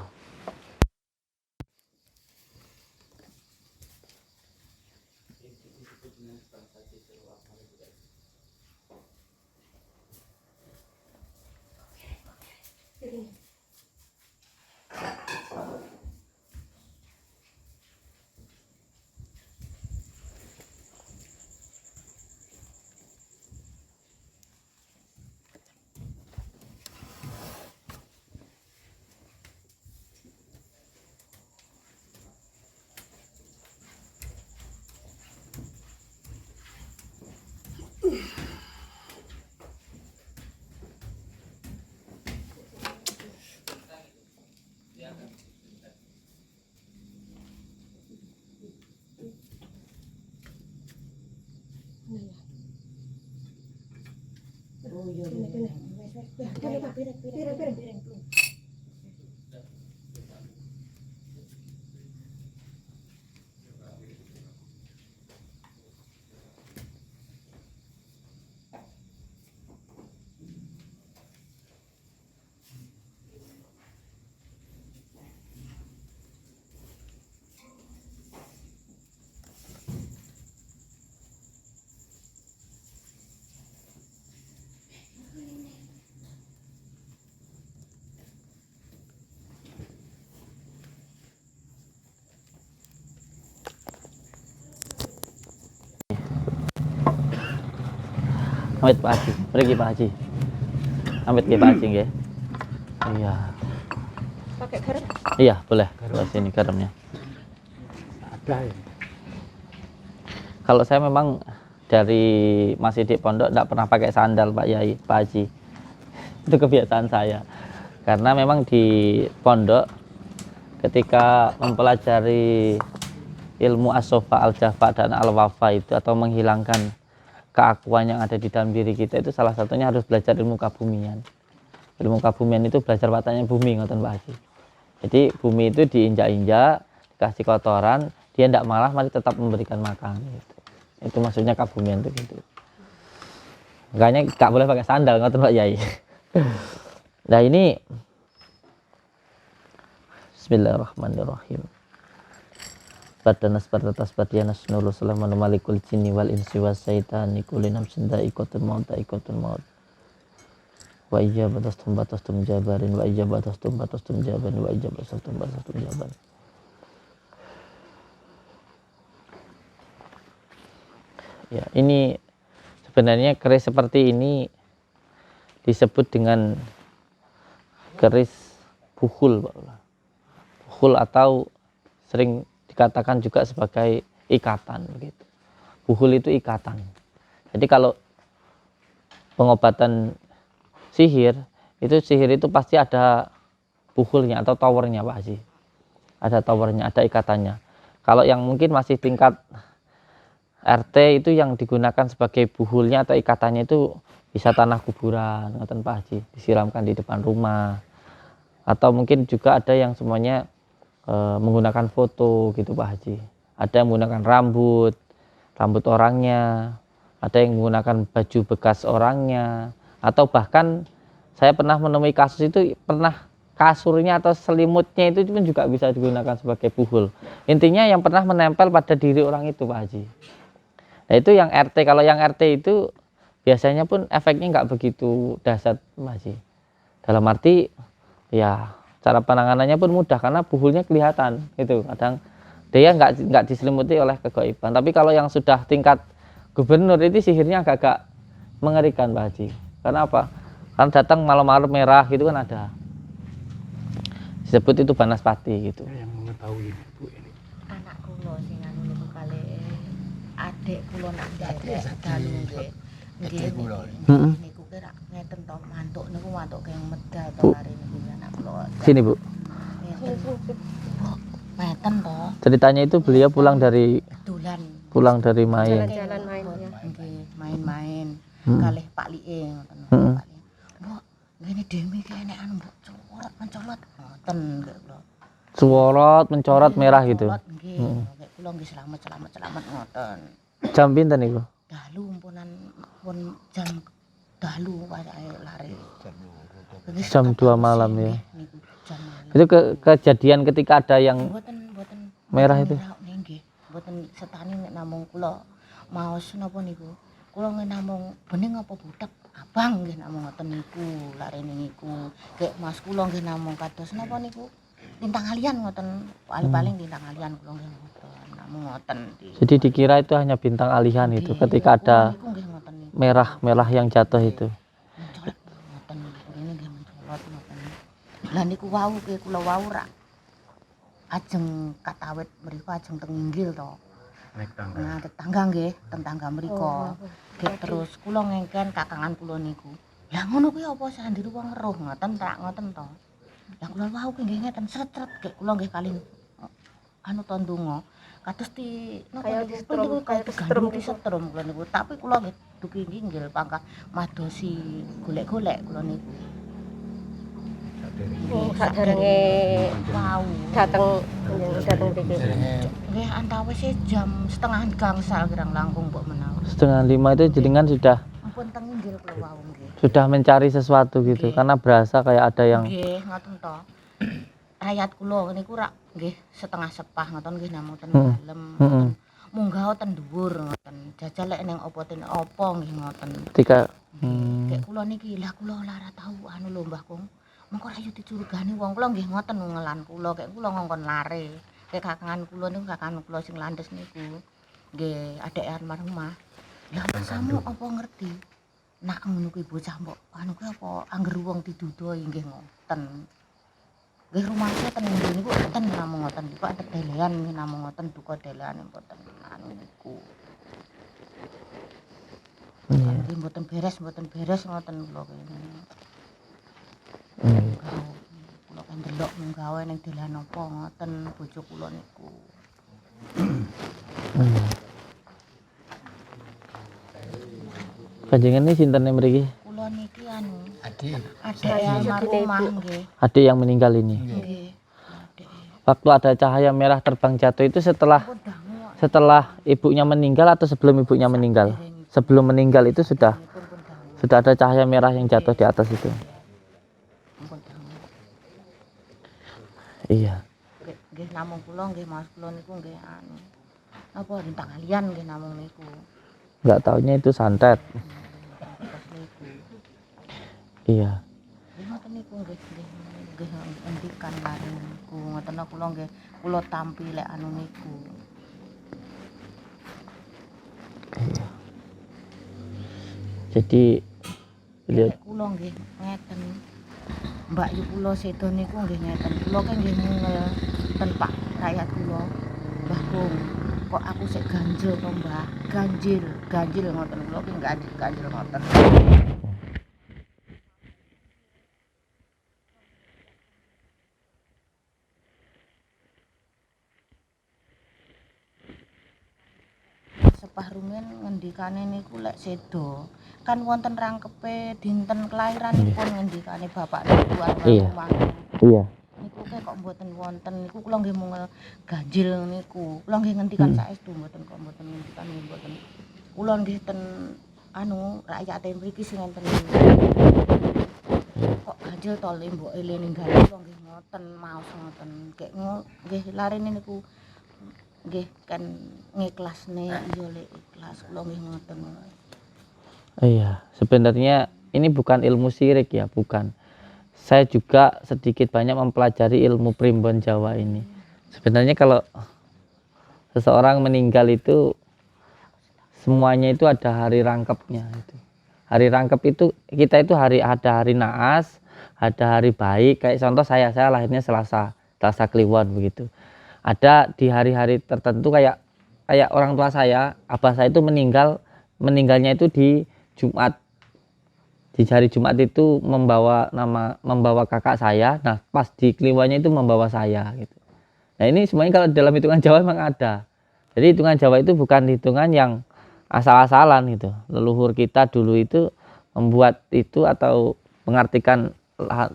Amit Pak Haji, pergi Pak Haji. Amit nggih Pak Haji nggih. Iya. Pakai garam. Iya, boleh. Boleh sini garamnya. Ada ya. Kalau saya memang dari masih di pondok enggak pernah pakai sandal Pak Yai, Pak Haji. Itu kebiasaan saya. Karena memang di pondok ketika mempelajari ilmu as-sofa, al-jafa dan al-wafa itu atau menghilangkan keakuan yang ada di dalam diri kita itu salah satunya harus belajar ilmu kebumian. Ilmu kebumian itu belajar wataknya bumi, ngoten Pak Haji. Jadi bumi itu diinjak-injak, dikasih kotoran, dia tidak malah masih tetap memberikan makan. Gitu. Itu maksudnya kebumian itu gitu. Makanya nggak boleh pakai sandal, ngoten Pak Yai. Nah ini Bismillahirrahmanirrahim. Badanas badatas badianas nulu salamanu malikul jinni wal insi was syaitani kulli nafsin dha'iqatul maut dha'iqatul maut. Wa ijabatu batastum jabarin wa ijabatu batastum jabarin wa ijabatu batastum jabarin. Ya, ini sebenarnya keris seperti ini disebut dengan keris bukhul, Pak. Bukhul atau sering dikatakan juga sebagai ikatan begitu. Bukhul itu ikatan. Jadi kalau pengobatan sihir itu pasti ada bukhulnya atau towernya Pak Haji. Ada towernya, ada ikatannya. Kalau yang mungkin masih tingkat RT itu yang digunakan sebagai buhulnya atau ikatannya itu bisa tanah kuburan, ngoten Pak Haji, disiramkan di depan rumah. Atau mungkin juga ada yang semuanya menggunakan foto gitu Pak Haji. Ada yang menggunakan rambut orangnya, ada yang menggunakan baju bekas orangnya, atau bahkan saya pernah menemui kasus itu pernah kasurnya atau selimutnya itu pun juga bisa digunakan sebagai buhul. Intinya yang pernah menempel pada diri orang itu Pak Haji. Nah itu yang RT, kalau yang RT itu biasanya pun efeknya nggak begitu dahsyat Pak Haji. Dalam arti ya cara penanganannya pun mudah karena buhulnya kelihatan itu. Kadang dia nggak diselimuti oleh kegaiban. Tapi kalau yang sudah tingkat gubernur itu sihirnya agak-agak mengerikan Pak Haji. Karena apa? Karena datang malam-malam merah gitu kan ada. Disebut itu banaspati gitu. Yang mengetahui Bu ini. Anak kula sing anu niku kali adik kula nak dalu nggih. Nggih kula. Niku kira ngeten to mantuk niku mantuk yang medal to hari niku anak kula. Sini Bu. Ngeten to. Ceritanya itu beliau pulang dari main. Jalan-jalan main ya. Iya. Nggih, main-main. Kalih Pak Lie ngoten. Pak Lie. Mbok, ngene demi kene anu mbok corot mencolot ngoten nggih kula. Suworot mencorot merah gitu. Nggih, nek kula nggih selamat ngoten. Jam pinten niku? Dalu pun jam dalu wayahe lari. Jam 2 malam ya. Niku jam malam. Itu kejadian ketika ada yang Mboten merah itu. Nggih, mboten setani nek namung kula maos napa niku. Kula nggih namung bening apa butek abang nggih namung ngoten niku larene niku. Kek Mas kula nggih namung kados napa niku. Lintang alian ngoten. Paling lintang alian kula nggih ngoten. Namung ngoten. Jadi dikira itu hanya bintang alihan itu ketika ada Niku nggih ngoten niku. merah yang jatuh itu. Mencolot ngoten niku rene nggih mencolot ngoten. Lah niku wau ke kula wau ra ajeng katawit mriku ajeng teng inggil to. Naik tangga. Ngadeg tangga nggih, teng tangga mriku. Nggih terus kula ngengken kakangan kula niku. Lah ngono kuwi apa sandiru wong eruh ngoten tak ngoten to. Lah kula wau ki nggih ngeten sret-sret nggih kula nggih kalih anu to ndonga. Kados di napa niku kaya disetrum kula niku. Tapi kula nggih dugi inggil pangkah madosi golek-golek kula niku. Oh, saderenge Wau. dateng mriki. Nggih antawis jam setengah gangsal kirang langkung mbok menawa. 4:30 itu jenengan sudah Ampun teng inggil kula wau nggih. sudah mencari sesuatu gitu karena berasa kayak ada yang Nggih, ngoten to. Rakyat kula niku rak nggih setengah sepah ngoten nggih namung ten Heeh. dalem. Heeh. Munggah ten dhuwur ngoten. Jajal lek ning apa ten apa nggih ngoten. ketika Kayak kula niki lah kula lara tau anu lho Mbah Kong. Mengko ra yo dicurigani wong kula nggih ngoten ngelan kula kayak kula ngongkon lare. Kayak kakangan kula niku kakangan kula sing landes niku. Nggih, adek almarhumah. Lah samu apa ngerti? nak ngono kuwi bocah mbok anu kuwi apa angger wong didudoi nggih ngoten. Nggih rumahnya ten nggih niku ten namung ngoten niku ada delean nggih namung ngoten duka delean mboten anu niku. Iya. Nggih mboten beres ngoten kula kene. Kula kan delok gawe ning dalan apa ngoten bojo kula niku. Panjenengan ini sinten mriki? Kula niki anu Adik. ada yang almarhumah nggih. Adik yang meninggal ini. Nggih. Waktu ada cahaya merah terbang jatuh itu setelah Pun dangu setelah ibunya meninggal atau sebelum ibunya meninggal? Sebelum meninggal itu sudah ada cahaya merah yang jatuh di atas itu. pun dangu. Iya. Nggih namung kula nggih Mas kula niku nggih anu. Napa rintang alian nggih namung niku. Nggak taunya itu santet. Pas niku. Iya. Nggih ngoten niku nggih ngendikan lare niku ngoten kula nggih kula tampi lek anu niku. Jadi lihat Lek kula nggih ngeten. Mbak yu kula sedo niku nggih ngeten. Kula kan nggih mungel ten Pak rakyat kula. Mbah Bung, kok aku sik ganjil to Mbah? Ganjil ngoten kula ki ganjil ngoten. Sepah rumen ngendikane niku lek sedo kan wonten rangkepe dinten kelairanipun ngendikane bapak niku Iya. rumah. iya. Niku kok mboten wonten niku kula nggih mungel ganjil niku. Kula nggih ngendikan saestu mboten kok mboten ngendikan nggih mboten. Kula nggih ten anu rakyate mriki sing enten kok ganjil to le mboke le ninggal kula nggih ngoten maos ngoten. Kek nggih larene niku nggih kan ngikhlasne iya lek ikhlas kula nggih ngoten. Iya, sebenarnya ini bukan ilmu syirik ya, bukan. Saya juga sedikit banyak mempelajari ilmu primbon Jawa ini. Sebenarnya kalau seseorang meninggal itu semuanya itu ada hari rangkepnya itu. Hari rangkep itu kita itu ada hari naas, ada hari baik. Kayak contoh saya lahirnya Selasa Kliwon begitu. Ada di hari-hari tertentu kayak orang tua saya, abah saya itu meninggalnya itu di Jumat. Di hari Jumat itu membawa kakak saya. Nah, pas di Kliwonnya itu membawa saya gitu. Nah, ini semuanya kalau dalam hitungan Jawa memang ada. Jadi hitungan Jawa itu bukan hitungan yang asal-asalan gitu. Leluhur kita dulu itu membuat itu atau mengartikan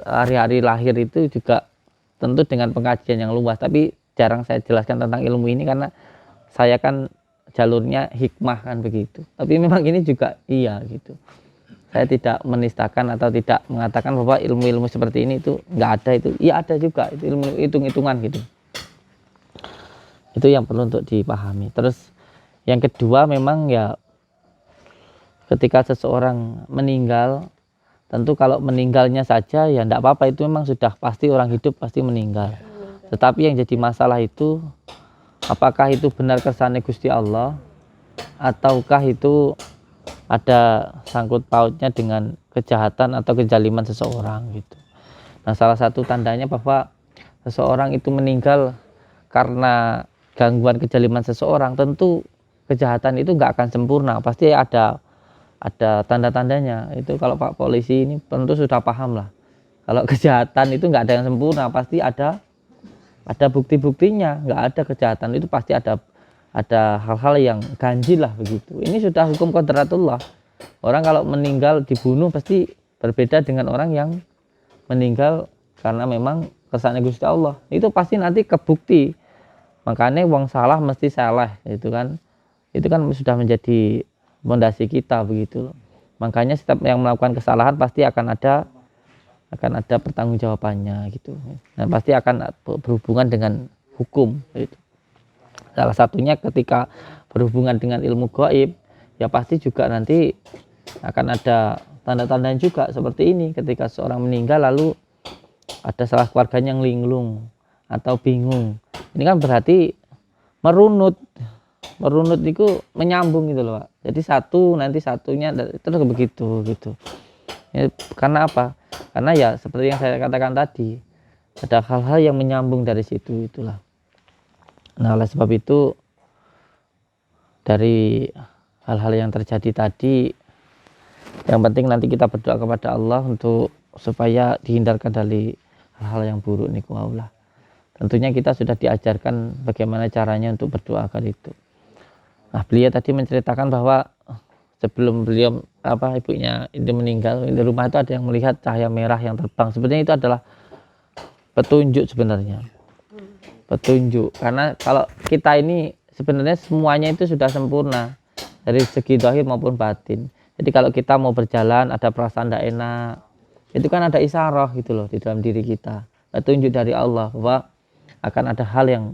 hari-hari lahir itu juga tentu dengan pengkajian yang luas, tapi jarang saya jelaskan tentang ilmu ini karena saya kan jalurnya hikmah kan begitu. Tapi memang ini juga iya gitu. Saya tidak menistakan atau tidak mengatakan bahwa ilmu-ilmu seperti ini itu nggak ada itu. Iya ada juga, itu ilmu hitung-hitungan gitu. Itu yang perlu untuk dipahami. Terus yang kedua memang ya ketika seseorang meninggal, tentu kalau meninggalnya saja ya enggak apa-apa, itu memang sudah pasti orang hidup pasti meninggal. Tetapi yang jadi masalah itu apakah itu benar kersane Gusti Allah ataukah itu ada sangkut pautnya dengan kejahatan atau kezaliman seseorang gitu. Nah, salah satu tandanya bahwa seseorang itu meninggal karena gangguan kezaliman seseorang, tentu kejahatan itu nggak akan sempurna, pasti ada tanda-tandanya. Itu kalau Pak Polisi ini tentu sudah paham lah. Kalau kejahatan itu nggak ada yang sempurna, pasti ada bukti-buktinya. Nggak ada kejahatan itu pasti ada hal-hal yang ganjil lah begitu. Ini sudah hukum kodratullah. Orang kalau meninggal dibunuh pasti berbeda dengan orang yang meninggal karena memang kersane Gusti Allah. Itu pasti nanti kebukti. Makanya wong salah mesti salah, itu kan sudah menjadi fondasi kita begitu. Makanya setiap yang melakukan kesalahan pasti akan ada pertanggungjawabannya gitu. Dan pasti akan berhubungan dengan hukum gitu. Salah satunya ketika berhubungan dengan ilmu gaib, ya pasti juga nanti akan ada tanda-tandanya juga seperti ini. Ketika seorang meninggal lalu ada salah keluarganya yang linglung atau bingung. Ini kan berarti merunut. merunut niku menyambung gitu loh Pak. Jadi satu nanti satunya terus begitu gitu. Ya, karena apa? Karena ya seperti yang saya katakan tadi, ada hal-hal yang menyambung dari situ itulah. Nah, oleh sebab itu dari hal-hal yang terjadi tadi, yang penting nanti kita berdoa kepada Allah untuk supaya dihindarkan dari hal-hal yang buruk niku Allah. Tentunya kita sudah diajarkan bagaimana caranya untuk berdoa agar itu. Nah, beliau tadi menceritakan bahwa sebelum beliau ibunya itu meninggal, di rumah itu ada yang melihat cahaya merah yang terbang. Sebenarnya itu adalah petunjuk sebenarnya. Petunjuk. Karena kalau kita ini sebenarnya semuanya itu sudah sempurna dari segi zahir maupun batin. Jadi kalau kita mau berjalan ada perasaan tidak enak, itu kan ada isyarah gitu loh di dalam diri kita. Petunjuk dari Allah bahwa akan ada hal yang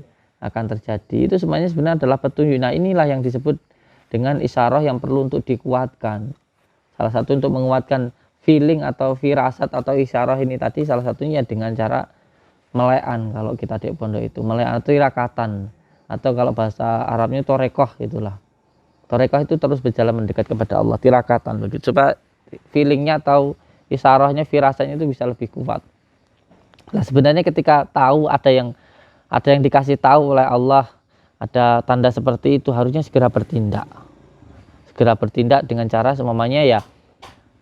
akan terjadi. Itu semuanya sebenarnya adalah petunjuk. Nah, inilah yang disebut dengan isyarah yang perlu untuk dikuatkan. Salah satu untuk menguatkan feeling atau firasat atau isyarah ini tadi salah satunya dengan cara melean. Kalau kita di pondok itu melean itu tirakatan, atau kalau bahasa Arabnya torekoh gitulah. Torekoh itu terus berjalan mendekat kepada Allah, tirakatan begitu supaya feelingnya atau isyarahnya, firasatnya itu bisa lebih kuat. Nah, sebenarnya ketika tahu ada yang dikasih tahu oleh Allah, ada tanda seperti itu, harusnya segera bertindak. Segera bertindak dengan cara semamanya ya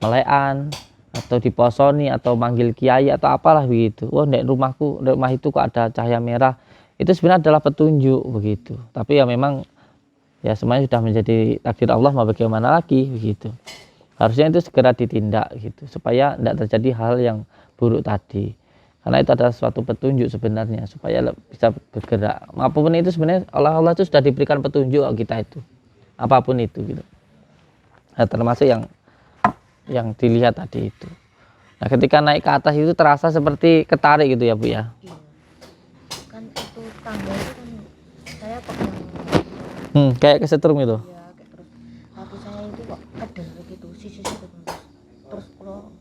melean atau diposoni atau manggil kiai atau apalah begitu. Oh, di rumah itu kok ada cahaya merah. Itu sebenarnya adalah petunjuk begitu. Tapi ya memang ya semuanya sudah menjadi takdir Allah, mau bagaimana lagi begitu. Harusnya itu segera ditindak gitu supaya tidak terjadi hal yang buruk tadi. Karena itu adalah suatu petunjuk sebenarnya supaya bisa bergerak. Apapun itu sebenarnya Allah itu sudah diberikan petunjuk kita itu. Apapun itu gitu. Nah, termasuk yang dilihat tadi itu. Nah, ketika naik ke atas itu terasa seperti ketarik gitu ya Bu ya. Iya. Kan itu tangga itu kan saya pegang. Kayak kesetrum itu. Ya, kayak terus kaki saya itu kok kedel begitu, sisi terus kalau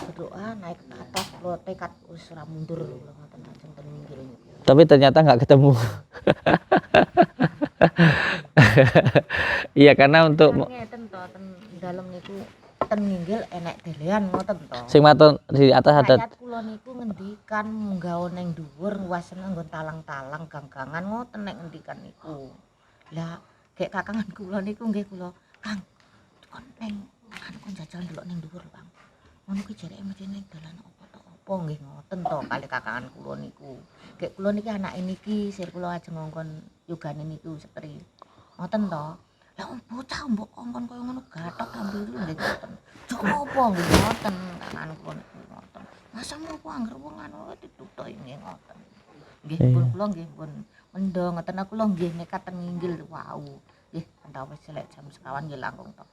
berdoa naik ke atas, kalau tekad wis ora mundur lho, ngoten ajeng ten minggir niku. Tapi ternyata nggak ketemu. Iya, karena untuk Ngeten to ten dalem niku ten minggir enek delean ngoten to. sing matur di atas ada Rakyat kula niku ngendikan nggawa ning dhuwur nguwaseni nggon talang-talang gang-gangan ngoten nek ngendikan niku. Lah gek kakangan kula niku nggih kula, Kang, kon ning kon jajal ndelok ning dhuwur lho, Kang. Ngono ki jareke mesti ning dalan apa nggih ngoten to kali kakangan kula niku. Gek kula niki anake niki sir kula ajeng ngongkon yogane niku setri. Ngoten to. Lah bocah mbok kongkon kaya ngono gathok ambil nggih ngoten. Jok apa nggih ngoten kakangan kula niku ngoten. Masa ngopo angger wong anu ditutuk nggih ngoten. Nggih pun kula nggih pun mendho ngoten aku lho nggih nekat ten nginggil wau. Nggih antawis selek jam sekawan nggih langkung to.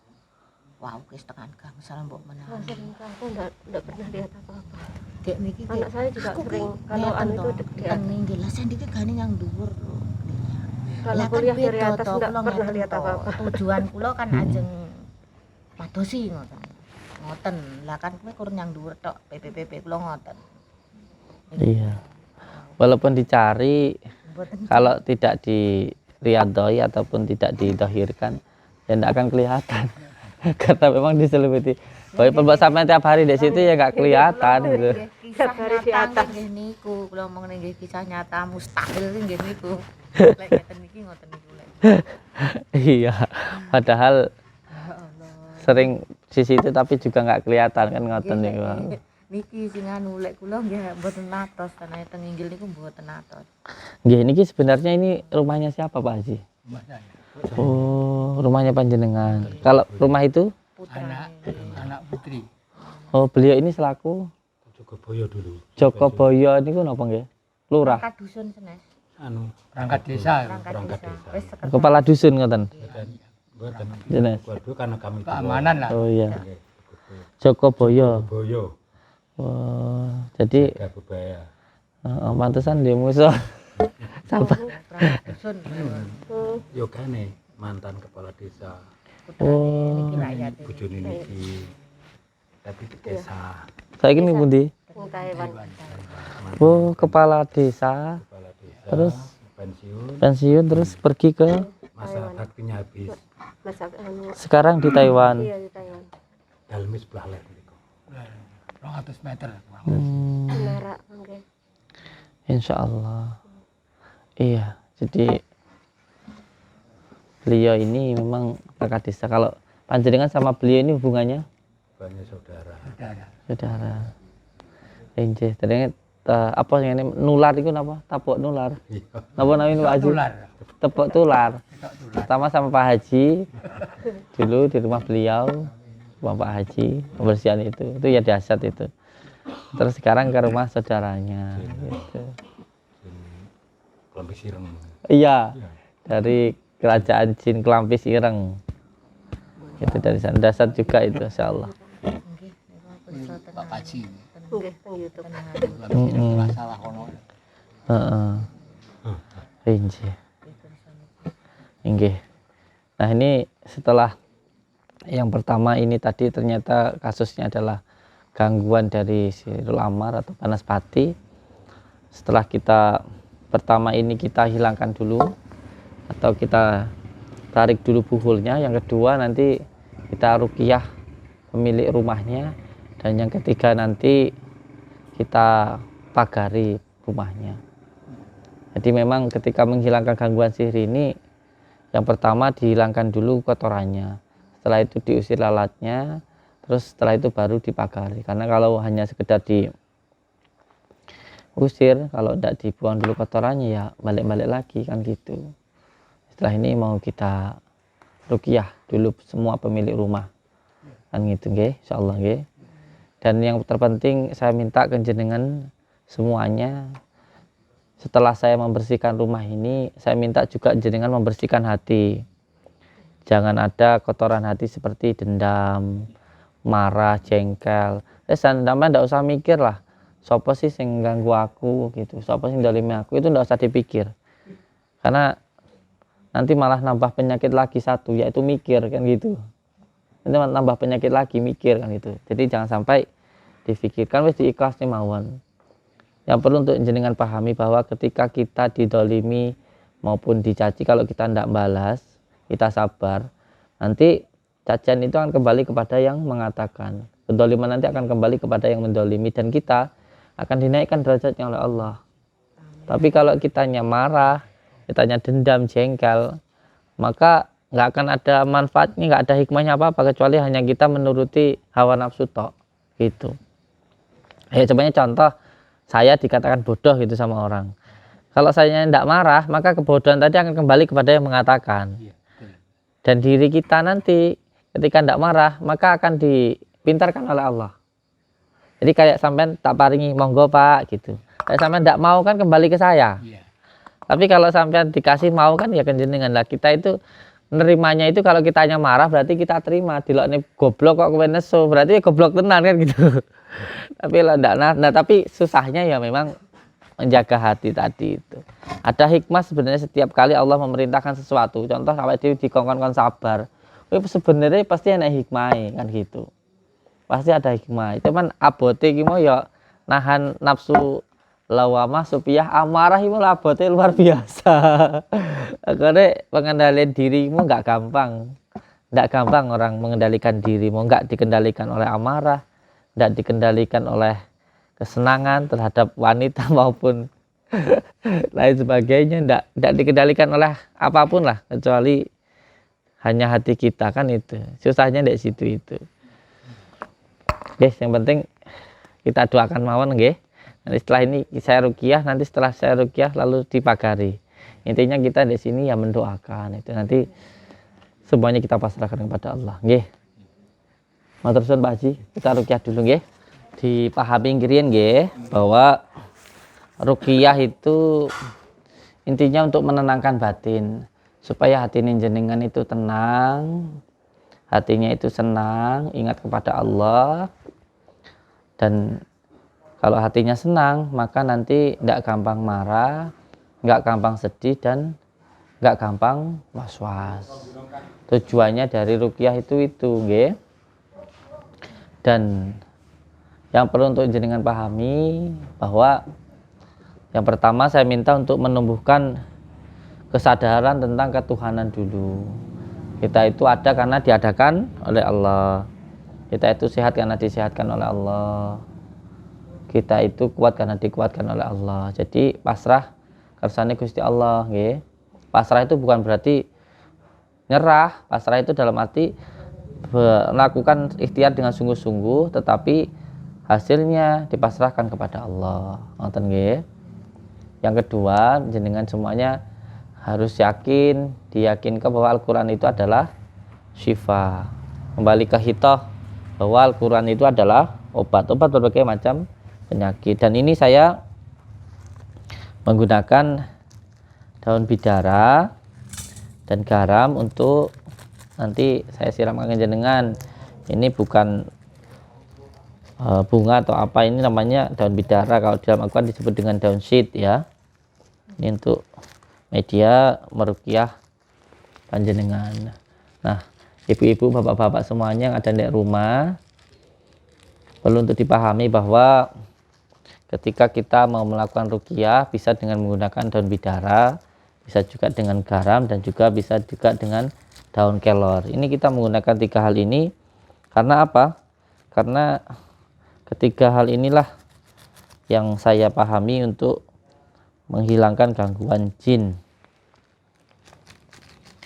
Wow, ke setengah gangsal mbok menawa. Aku enggak pernah lihat apa-apa. Kayak niki Anak saya juga aku sering ki kalau ngeten anu to, itu tekan ninggil lah sendiri gane yang dhuwur lho. Kalau Lah kan kuliah dari beda atas to, enggak kula pernah ngeten lihat to. apa-apa. Tujuan kula kan ajeng madosi ngoten. Ngoten. Lah kan kowe kurang yang dhuwur tok, PPP kula ngoten. iya. Walaupun dicari Mboten kalau tidak diriadoi ataupun tidak didahirkan ya tidak akan kelihatan. Karena memang diselimuti. Kalau pembuat sampai tiap hari di situ ya nggak kelihatan gitu. kisah Hari di nyata atas. nggih niku, kula omong nggih kisah nyata mustahil nggih niku. Lek ngeten niki ngoten niku lek. Iya. Padahal sering di situ tapi juga nggak kelihatan kan ngoten niku. Niki sing anu lek kula nggih mboten natos tenan teng inggil niku mboten natos. Nggih niki sebenarnya ini rumahnya siapa Pak Haji? Oh, rumahnya panjenengan. Kalau rumah itu? Anak putri. Oh, beliau ini selaku Jogoboyo dulu. Jogoboyo niku napa nggih? Lurah. Perangkat dusun senes. Anu, Perangkat desa. Perangkat desa. Wis sekedar Kepala dusun ngoten. buatan Jelas. keluarga karena kami Keamanan lah. Oh iya. Jogoboyo. Boyo, Wah, jadi jaga bebaya. pantesan dia musuh. Sabar. perangkat dusun. Yogane mantan kepala desa. Oh. Niki rakyat. Bojone niki. Tapi dikesah Saya ini pundi? Taiwan. Oh, kepala desa. kepala desa. Terus? Supaya Pensiun terus pergi ke Masa baktinya habis. Masa sekarang di Taiwan. iya di Taiwan. Dalmi sebelah leh niku. 200 meter. Merah, oke. Insya Allah. Iya, jadi beliau ini memang kakak desa. Kalau panjenengan sama beliau ini hubungannya Banyak saudara. saudara. Injih, ternyata apa yang ini nular itu apa? Tapuk nular. Iya. Napa namanya Pak Haji? Tular. Tepuk tular. Tular. Sama Pak Haji dulu di rumah beliau, rumah Pak Haji, pembersihan itu ya dahsyat itu. Terus sekarang ke rumah saudaranya gitu. Kelampis ireng. Iya, dari kerajaan Jin Kelampis Ireng. Itu dari sana dahsyat juga itu, insyaallah. Pak Paci. Oke, teng YouTube. Masalah kono. Heeh. Injih. Inggih. Nah, ini setelah yang pertama ini tadi ternyata kasusnya adalah gangguan dari Sirul Amar atau panas pati. Setelah kita pertama ini kita hilangkan dulu atau kita tarik dulu buhulnya, yang kedua nanti kita ruqyah pemilik rumahnya, dan yang ketiga nanti kita pagari rumahnya. Jadi memang ketika menghilangkan gangguan sihir ini, yang pertama dihilangkan dulu kotorannya, setelah itu diusir lalatnya, terus setelah itu baru dipagari. Karena kalau hanya sekedar diusir, kalau tidak dibuang dulu kotorannya ya balik-balik lagi kan gitu. Setelah ini mau kita ruqyah dulu semua pemilik rumah kan gitu nggih, insyaallah nggih. Dan yang terpenting saya minta ke jenengan semuanya, setelah saya membersihkan rumah ini, saya minta juga jenengan membersihkan hati. Jangan ada kotoran hati seperti dendam, marah, jengkel. Sampeyan ndak usah mikir lah, sapa sih sing ganggu aku gitu, sapa sing ndolimi aku, itu ndak usah dipikir. Karena nanti malah nambah penyakit lagi satu, yaitu mikir kan gitu. Nanti malah nambah penyakit lagi mikir kan gitu. Jadi jangan sampai difikirkan, wis diikhlasne mawon. Yang perlu untuk jenengan pahami bahwa ketika kita didolimi maupun dicaci, kalau kita tidak balas, kita sabar, nanti cacian itu akan kembali kepada yang mengatakan. Kedoliman nanti akan kembali kepada yang mendolimi, dan kita akan dinaikkan derajatnya oleh Allah. Tapi kalau kitanya marah, kitanya dendam, jengkel, maka nggak akan ada manfaatnya, nggak ada hikmahnya apa-apa, kecuali hanya kita menuruti hawa nafsu tok gitu. Ya sebenarnya contoh, saya dikatakan bodoh gitu sama orang. Kalau saya tidak marah, maka kebodohan tadi akan kembali kepada yang mengatakan. Dan diri kita nanti ketika tidak marah, maka akan dipintarkan oleh Allah. Jadi kayak sampean tak paringi, monggo Pak gitu. Kayak sampean tidak mau kan kembali ke saya. Tapi kalau sampean dikasih mau kan ya kenjenengan lah. Kita itu nerimanya itu kalau kita hanya marah berarti kita terima. Dilokne goblok kok kowe nesu, berarti ya goblok tenan kan gitu. Tapi lah enggak, tapi susahnya ya memang menjaga hati tadi itu. Ada hikmah sebenarnya setiap kali Allah memerintahkan sesuatu. Contoh sampai dikongkon sabar. Sebenarnya pasti ada hikmahnya kan gitu. Pasti ada hikmah. Cuman abote iki mau ya nahan nafsu lawamah supaya amarah itu abote luar biasa. Karena pengendalian dirimu enggak gampang. Enggak gampang orang mengendalikan diri, mau enggak dikendalikan oleh amarah, tidak dikendalikan oleh kesenangan terhadap wanita maupun lain sebagainya, tidak dikendalikan oleh apapun lah, kecuali hanya hati kita kan itu. Susahnya dari situ itu. Guys, yang penting kita doakan mawon nggih. Nanti setelah ini saya ruqyah, nanti setelah saya ruqyah lalu dipagari. Intinya kita di sini ya mendoakan itu, nanti semuanya kita pasrahkan kepada Allah nggih. Matur suwun Pak Haji, kita ruqyah dulu nggih. Dipahami ngirian nggih bahwa ruqyah itu intinya untuk menenangkan batin, supaya hati jenengan itu tenang, hatinya itu senang, ingat kepada Allah. Dan kalau hatinya senang, maka nanti tidak gampang marah, nggak gampang sedih, dan nggak gampang was-was. Tujuannya dari ruqyah itu nggih. Dan yang perlu untuk jenengan pahami bahwa yang pertama saya minta untuk menumbuhkan kesadaran tentang ketuhanan dulu. Kita itu ada karena diadakan oleh Allah. Kita itu sehat karena disehatkan oleh Allah. Kita itu kuat karena dikuatkan oleh Allah. Jadi pasrah kersane Gusti Allah, nggih. Pasrah itu bukan berarti nyerah. Pasrah itu dalam arti melakukan ikhtiar dengan sungguh-sungguh, tetapi hasilnya dipasrahkan kepada Allah. Ngoten nggih. Yang kedua, jenengan semuanya harus yakin, diyakinkan bahwa Al-Quran itu adalah syifa. Kembali ke hitoh, bahwa Al-Quran itu adalah obat berbagai macam penyakit. Dan ini saya menggunakan daun bidara dan garam untuk nanti saya siramkan jenengan. Ini bukan bunga atau apa, ini namanya daun bidara. Kalau dalam Al-Quran disebut dengan daun syit ya. Ini untuk media meruqyah panjenengan. Nah, ibu-ibu, bapak-bapak semuanya yang ada di rumah, perlu untuk dipahami bahwa ketika kita mau melakukan ruqyah bisa dengan menggunakan daun bidara, bisa juga dengan garam, dan juga bisa juga dengan daun kelor. Ini kita menggunakan 3 hal ini karena apa? Karena ketiga hal inilah yang saya pahami untuk menghilangkan gangguan jin.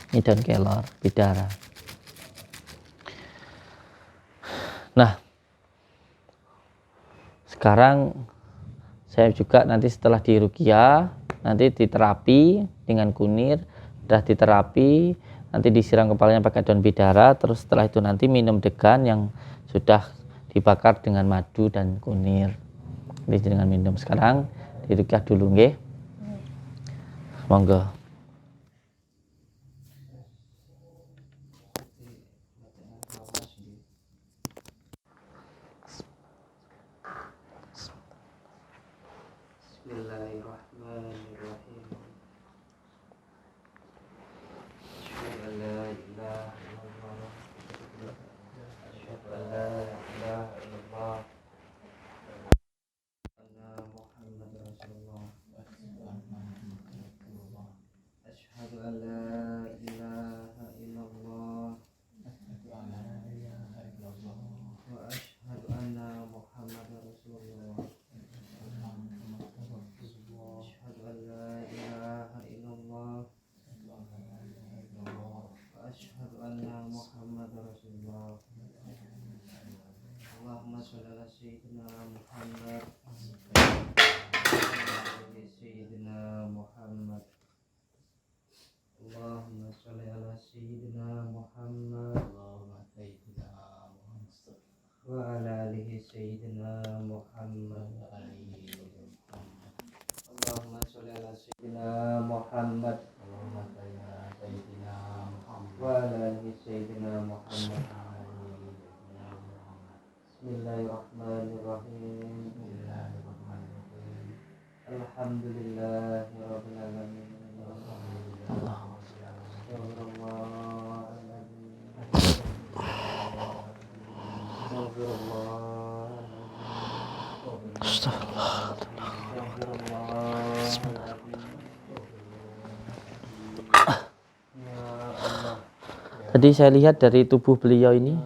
Ini daun kelor, bidara. Nah, sekarang saya juga nanti setelah diruqyah, nanti diterapi dengan kunir, sudah diterapi, nanti disiram kepalanya pakai daun bidara, terus setelah itu nanti minum degan yang sudah dibakar dengan madu dan kunir. Jadi dengan minum. Sekarang diruqyah dulu nggih. Monggo. Bismillahirrahmanirrahim. Asyhadu an la ilaha illallah. Asyhadu an la ilaha illallah. Anna Muhammadar Rasulullah. Asyhadu an la ilaha illallah. Wa asyhadu anna Muhammadar Rasulullah. Asyhadu an la ilaha illallah. Wa asyhadu anna Muhammadar Rasulullah. Allahumma shalli ala sayyidina Muhammad. Sayyidina Muhammad. Allahumma shalli ala sayyidina Muhammad. Wa ala alihi sayyidina Muhammad. Allahumma sholli ala sayyidina Muhammad. Wa ala alihi sayyidina Muhammad. Bismillahirrahmanirrahim. Alhamdulillahi rabbil alamin. Tadi saya lihat dari tubuh beliau ini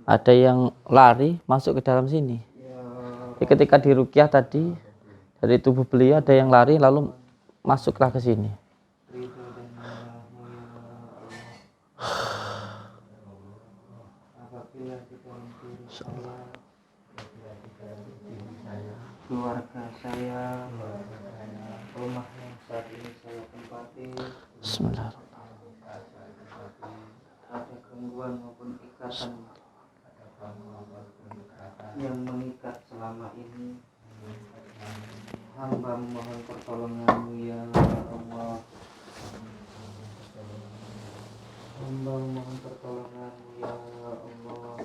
ada yang lari masuk ke dalam sini. Jadi ketika diruqyah tadi dari tubuh beliau ada yang lari lalu masuklah ke sini. Keluarga saya, rumah yang saat ini saya tempati, Bismillahirrahmanirrahim. ada gangguan maupun ikatan yang mengikat selama ini. Hamba mohon pertolongan-Mu ya Allah. Hamba mohon pertolongan-Mu ya Allah.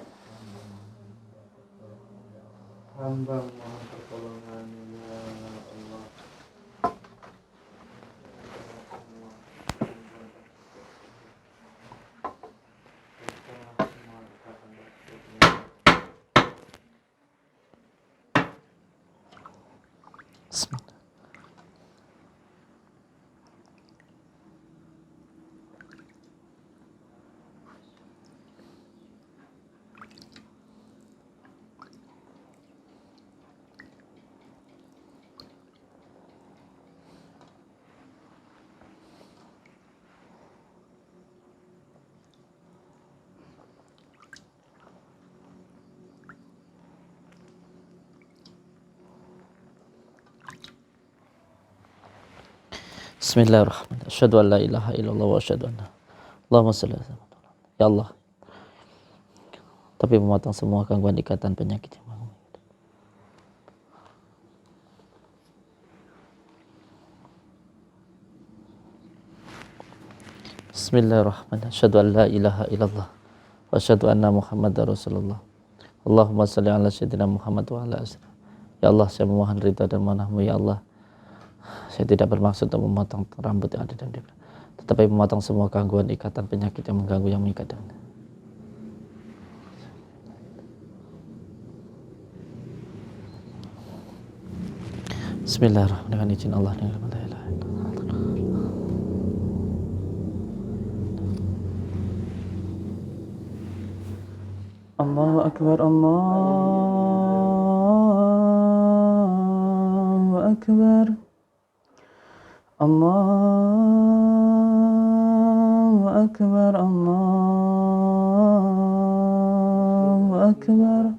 Hamba mohon pertolongan-Mu ya Allah. Bismillahirrahmanirrahim. Asyhadu an la ilaha illallah wa asyhadu anna Allahumma shalli ala Muhammad. Ya Allah, tapi memotong semua gangguan ikatan penyakit yang mau. Bismillahirrahmanirrahim. Asyhadu an la ilaha illallah wa asyhadu anna Muhammadar Rasulullah. Allahumma shalli ala sayyidina Muhammad wa ala alihi. Ya Allah, saya memohon ridha dan manahmu ya Allah. Saya tidak bermaksud untuk memotong rambut yang ada dalam diri, tetapi memotong semua gangguan ikatan penyakit yang mengganggu yang mengikat. Bismillahirrahmanirrahim. Dengan izin Allah, dengan la ilaha illallah. Allahu akbar, Allahu akbar, Allahu akbar, Allahu akbar.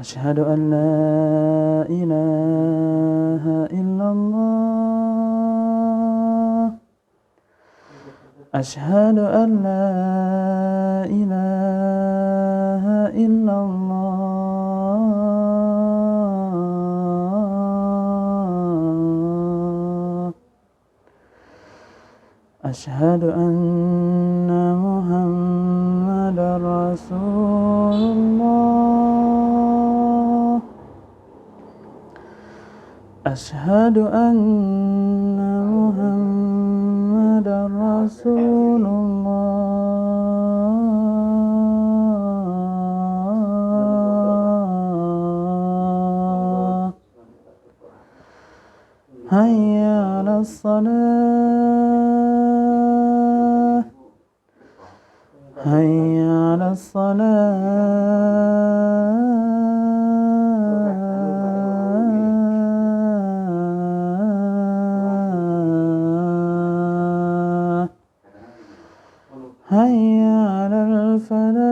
Asyhadu an la ilaha illallah. Asyhadu an la ilaha illallah. Asyhadu anna Muhammadar Rasulullah. Asyhadu anna Muhammadar Rasulullah. Hayya 'alas salah. Hayya 'alas salah. Hayya 'alal falah.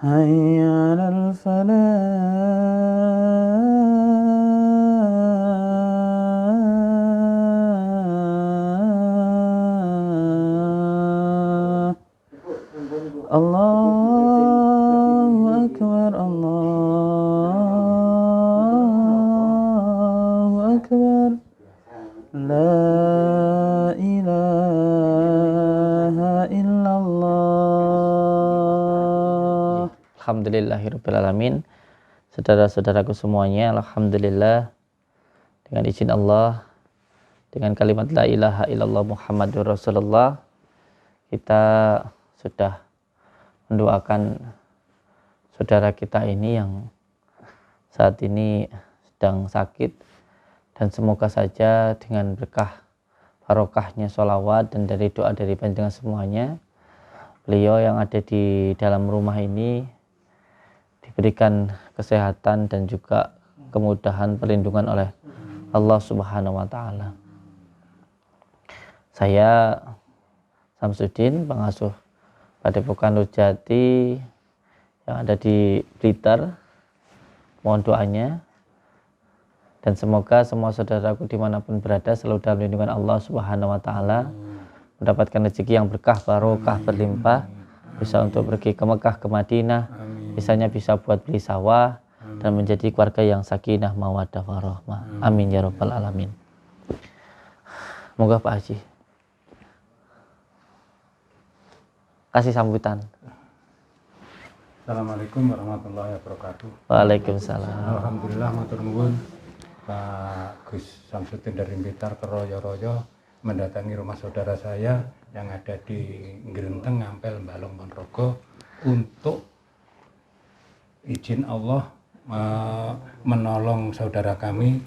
Hayya 'alal falah. Allahu akbar, Allahu akbar. La ilaha illallah. Alhamdulillahirabbil alamin. Saudara-saudaraku semuanya, alhamdulillah, dengan izin Allah, dengan kalimat la ilaha illallah Muhammadur Rasulullah, kita sudah mendoakan saudara kita ini yang saat ini sedang sakit, dan semoga saja dengan berkah barokahnya sholawat dan dari doa dari panjenengan semuanya, beliau yang ada di dalam rumah ini diberikan kesehatan dan juga kemudahan perlindungan oleh Allah Subhanahu wa taala. Saya Samsudin, pengasuh Padepokan Nurjati yang ada di Blitar, mohon doanya, dan semoga semua saudaraku dimanapun berada selalu dalam lindungan Allah Subhanahu wa taala, mendapatkan rezeki yang berkah, barokah, berlimpah, bisa untuk pergi ke Mekah, ke Madinah, misalnya bisa buat beli sawah, dan menjadi keluarga yang sakinah, mawaddah, warahmah. Amin ya rabbal alamin. Moga Pak Haji kasih sambutan. Assalamualaikum warahmatullahi wabarakatuh. Waalaikumsalam. Alhamdulillah, matur nuwun Pak Gus Samsudin dari Blitar keroyo-royo mendatangi rumah saudara saya yang ada di Grenteng, Ngampel, Balong, Ponorogo, untuk izin Allah menolong saudara kami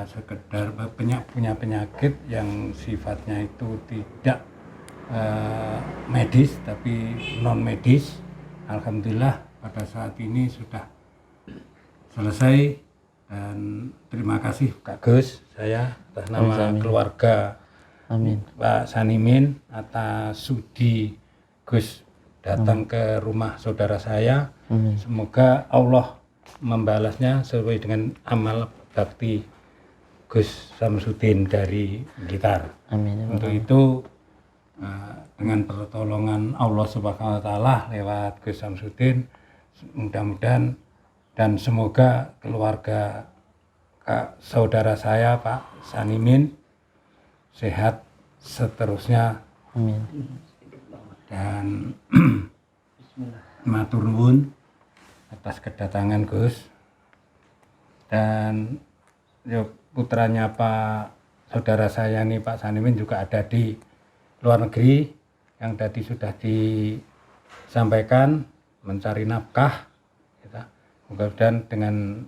sekedar punya penyakit yang sifatnya itu tidak medis tapi non medis. Alhamdulillah pada saat ini sudah selesai, dan terima kasih Kak Gus, saya atas nama keluarga Pak Sanimin atas sudi Gus datang ke rumah saudara saya. Semoga Allah membalasnya sesuai dengan amal bakti Gus Samsudin dari Blitar. Amin. Ya Untuk Allah. itu dengan pertolongan Allah Subhanahu wa taala lewat Gus Samsudin, mudah-mudahan dan semoga keluarga saudara saya Pak Sanimin sehat seterusnya, Amin. dan matur nuwun atas kedatangan Gus. Dan putranya Pak saudara saya nih Pak Sanimin juga ada di luar negeri, yang tadi sudah disampaikan mencari nafkah. Mudah-mudahan dengan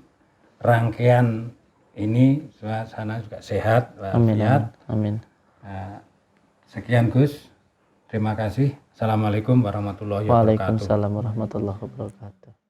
rangkaian ini suasana juga sehat Amin. walafiat. Amin. Sekian Gus, terima kasih. Assalamualaikum warahmatullahi wabarakatuh. Waalaikumsalam warahmatullahi wabarakatuh.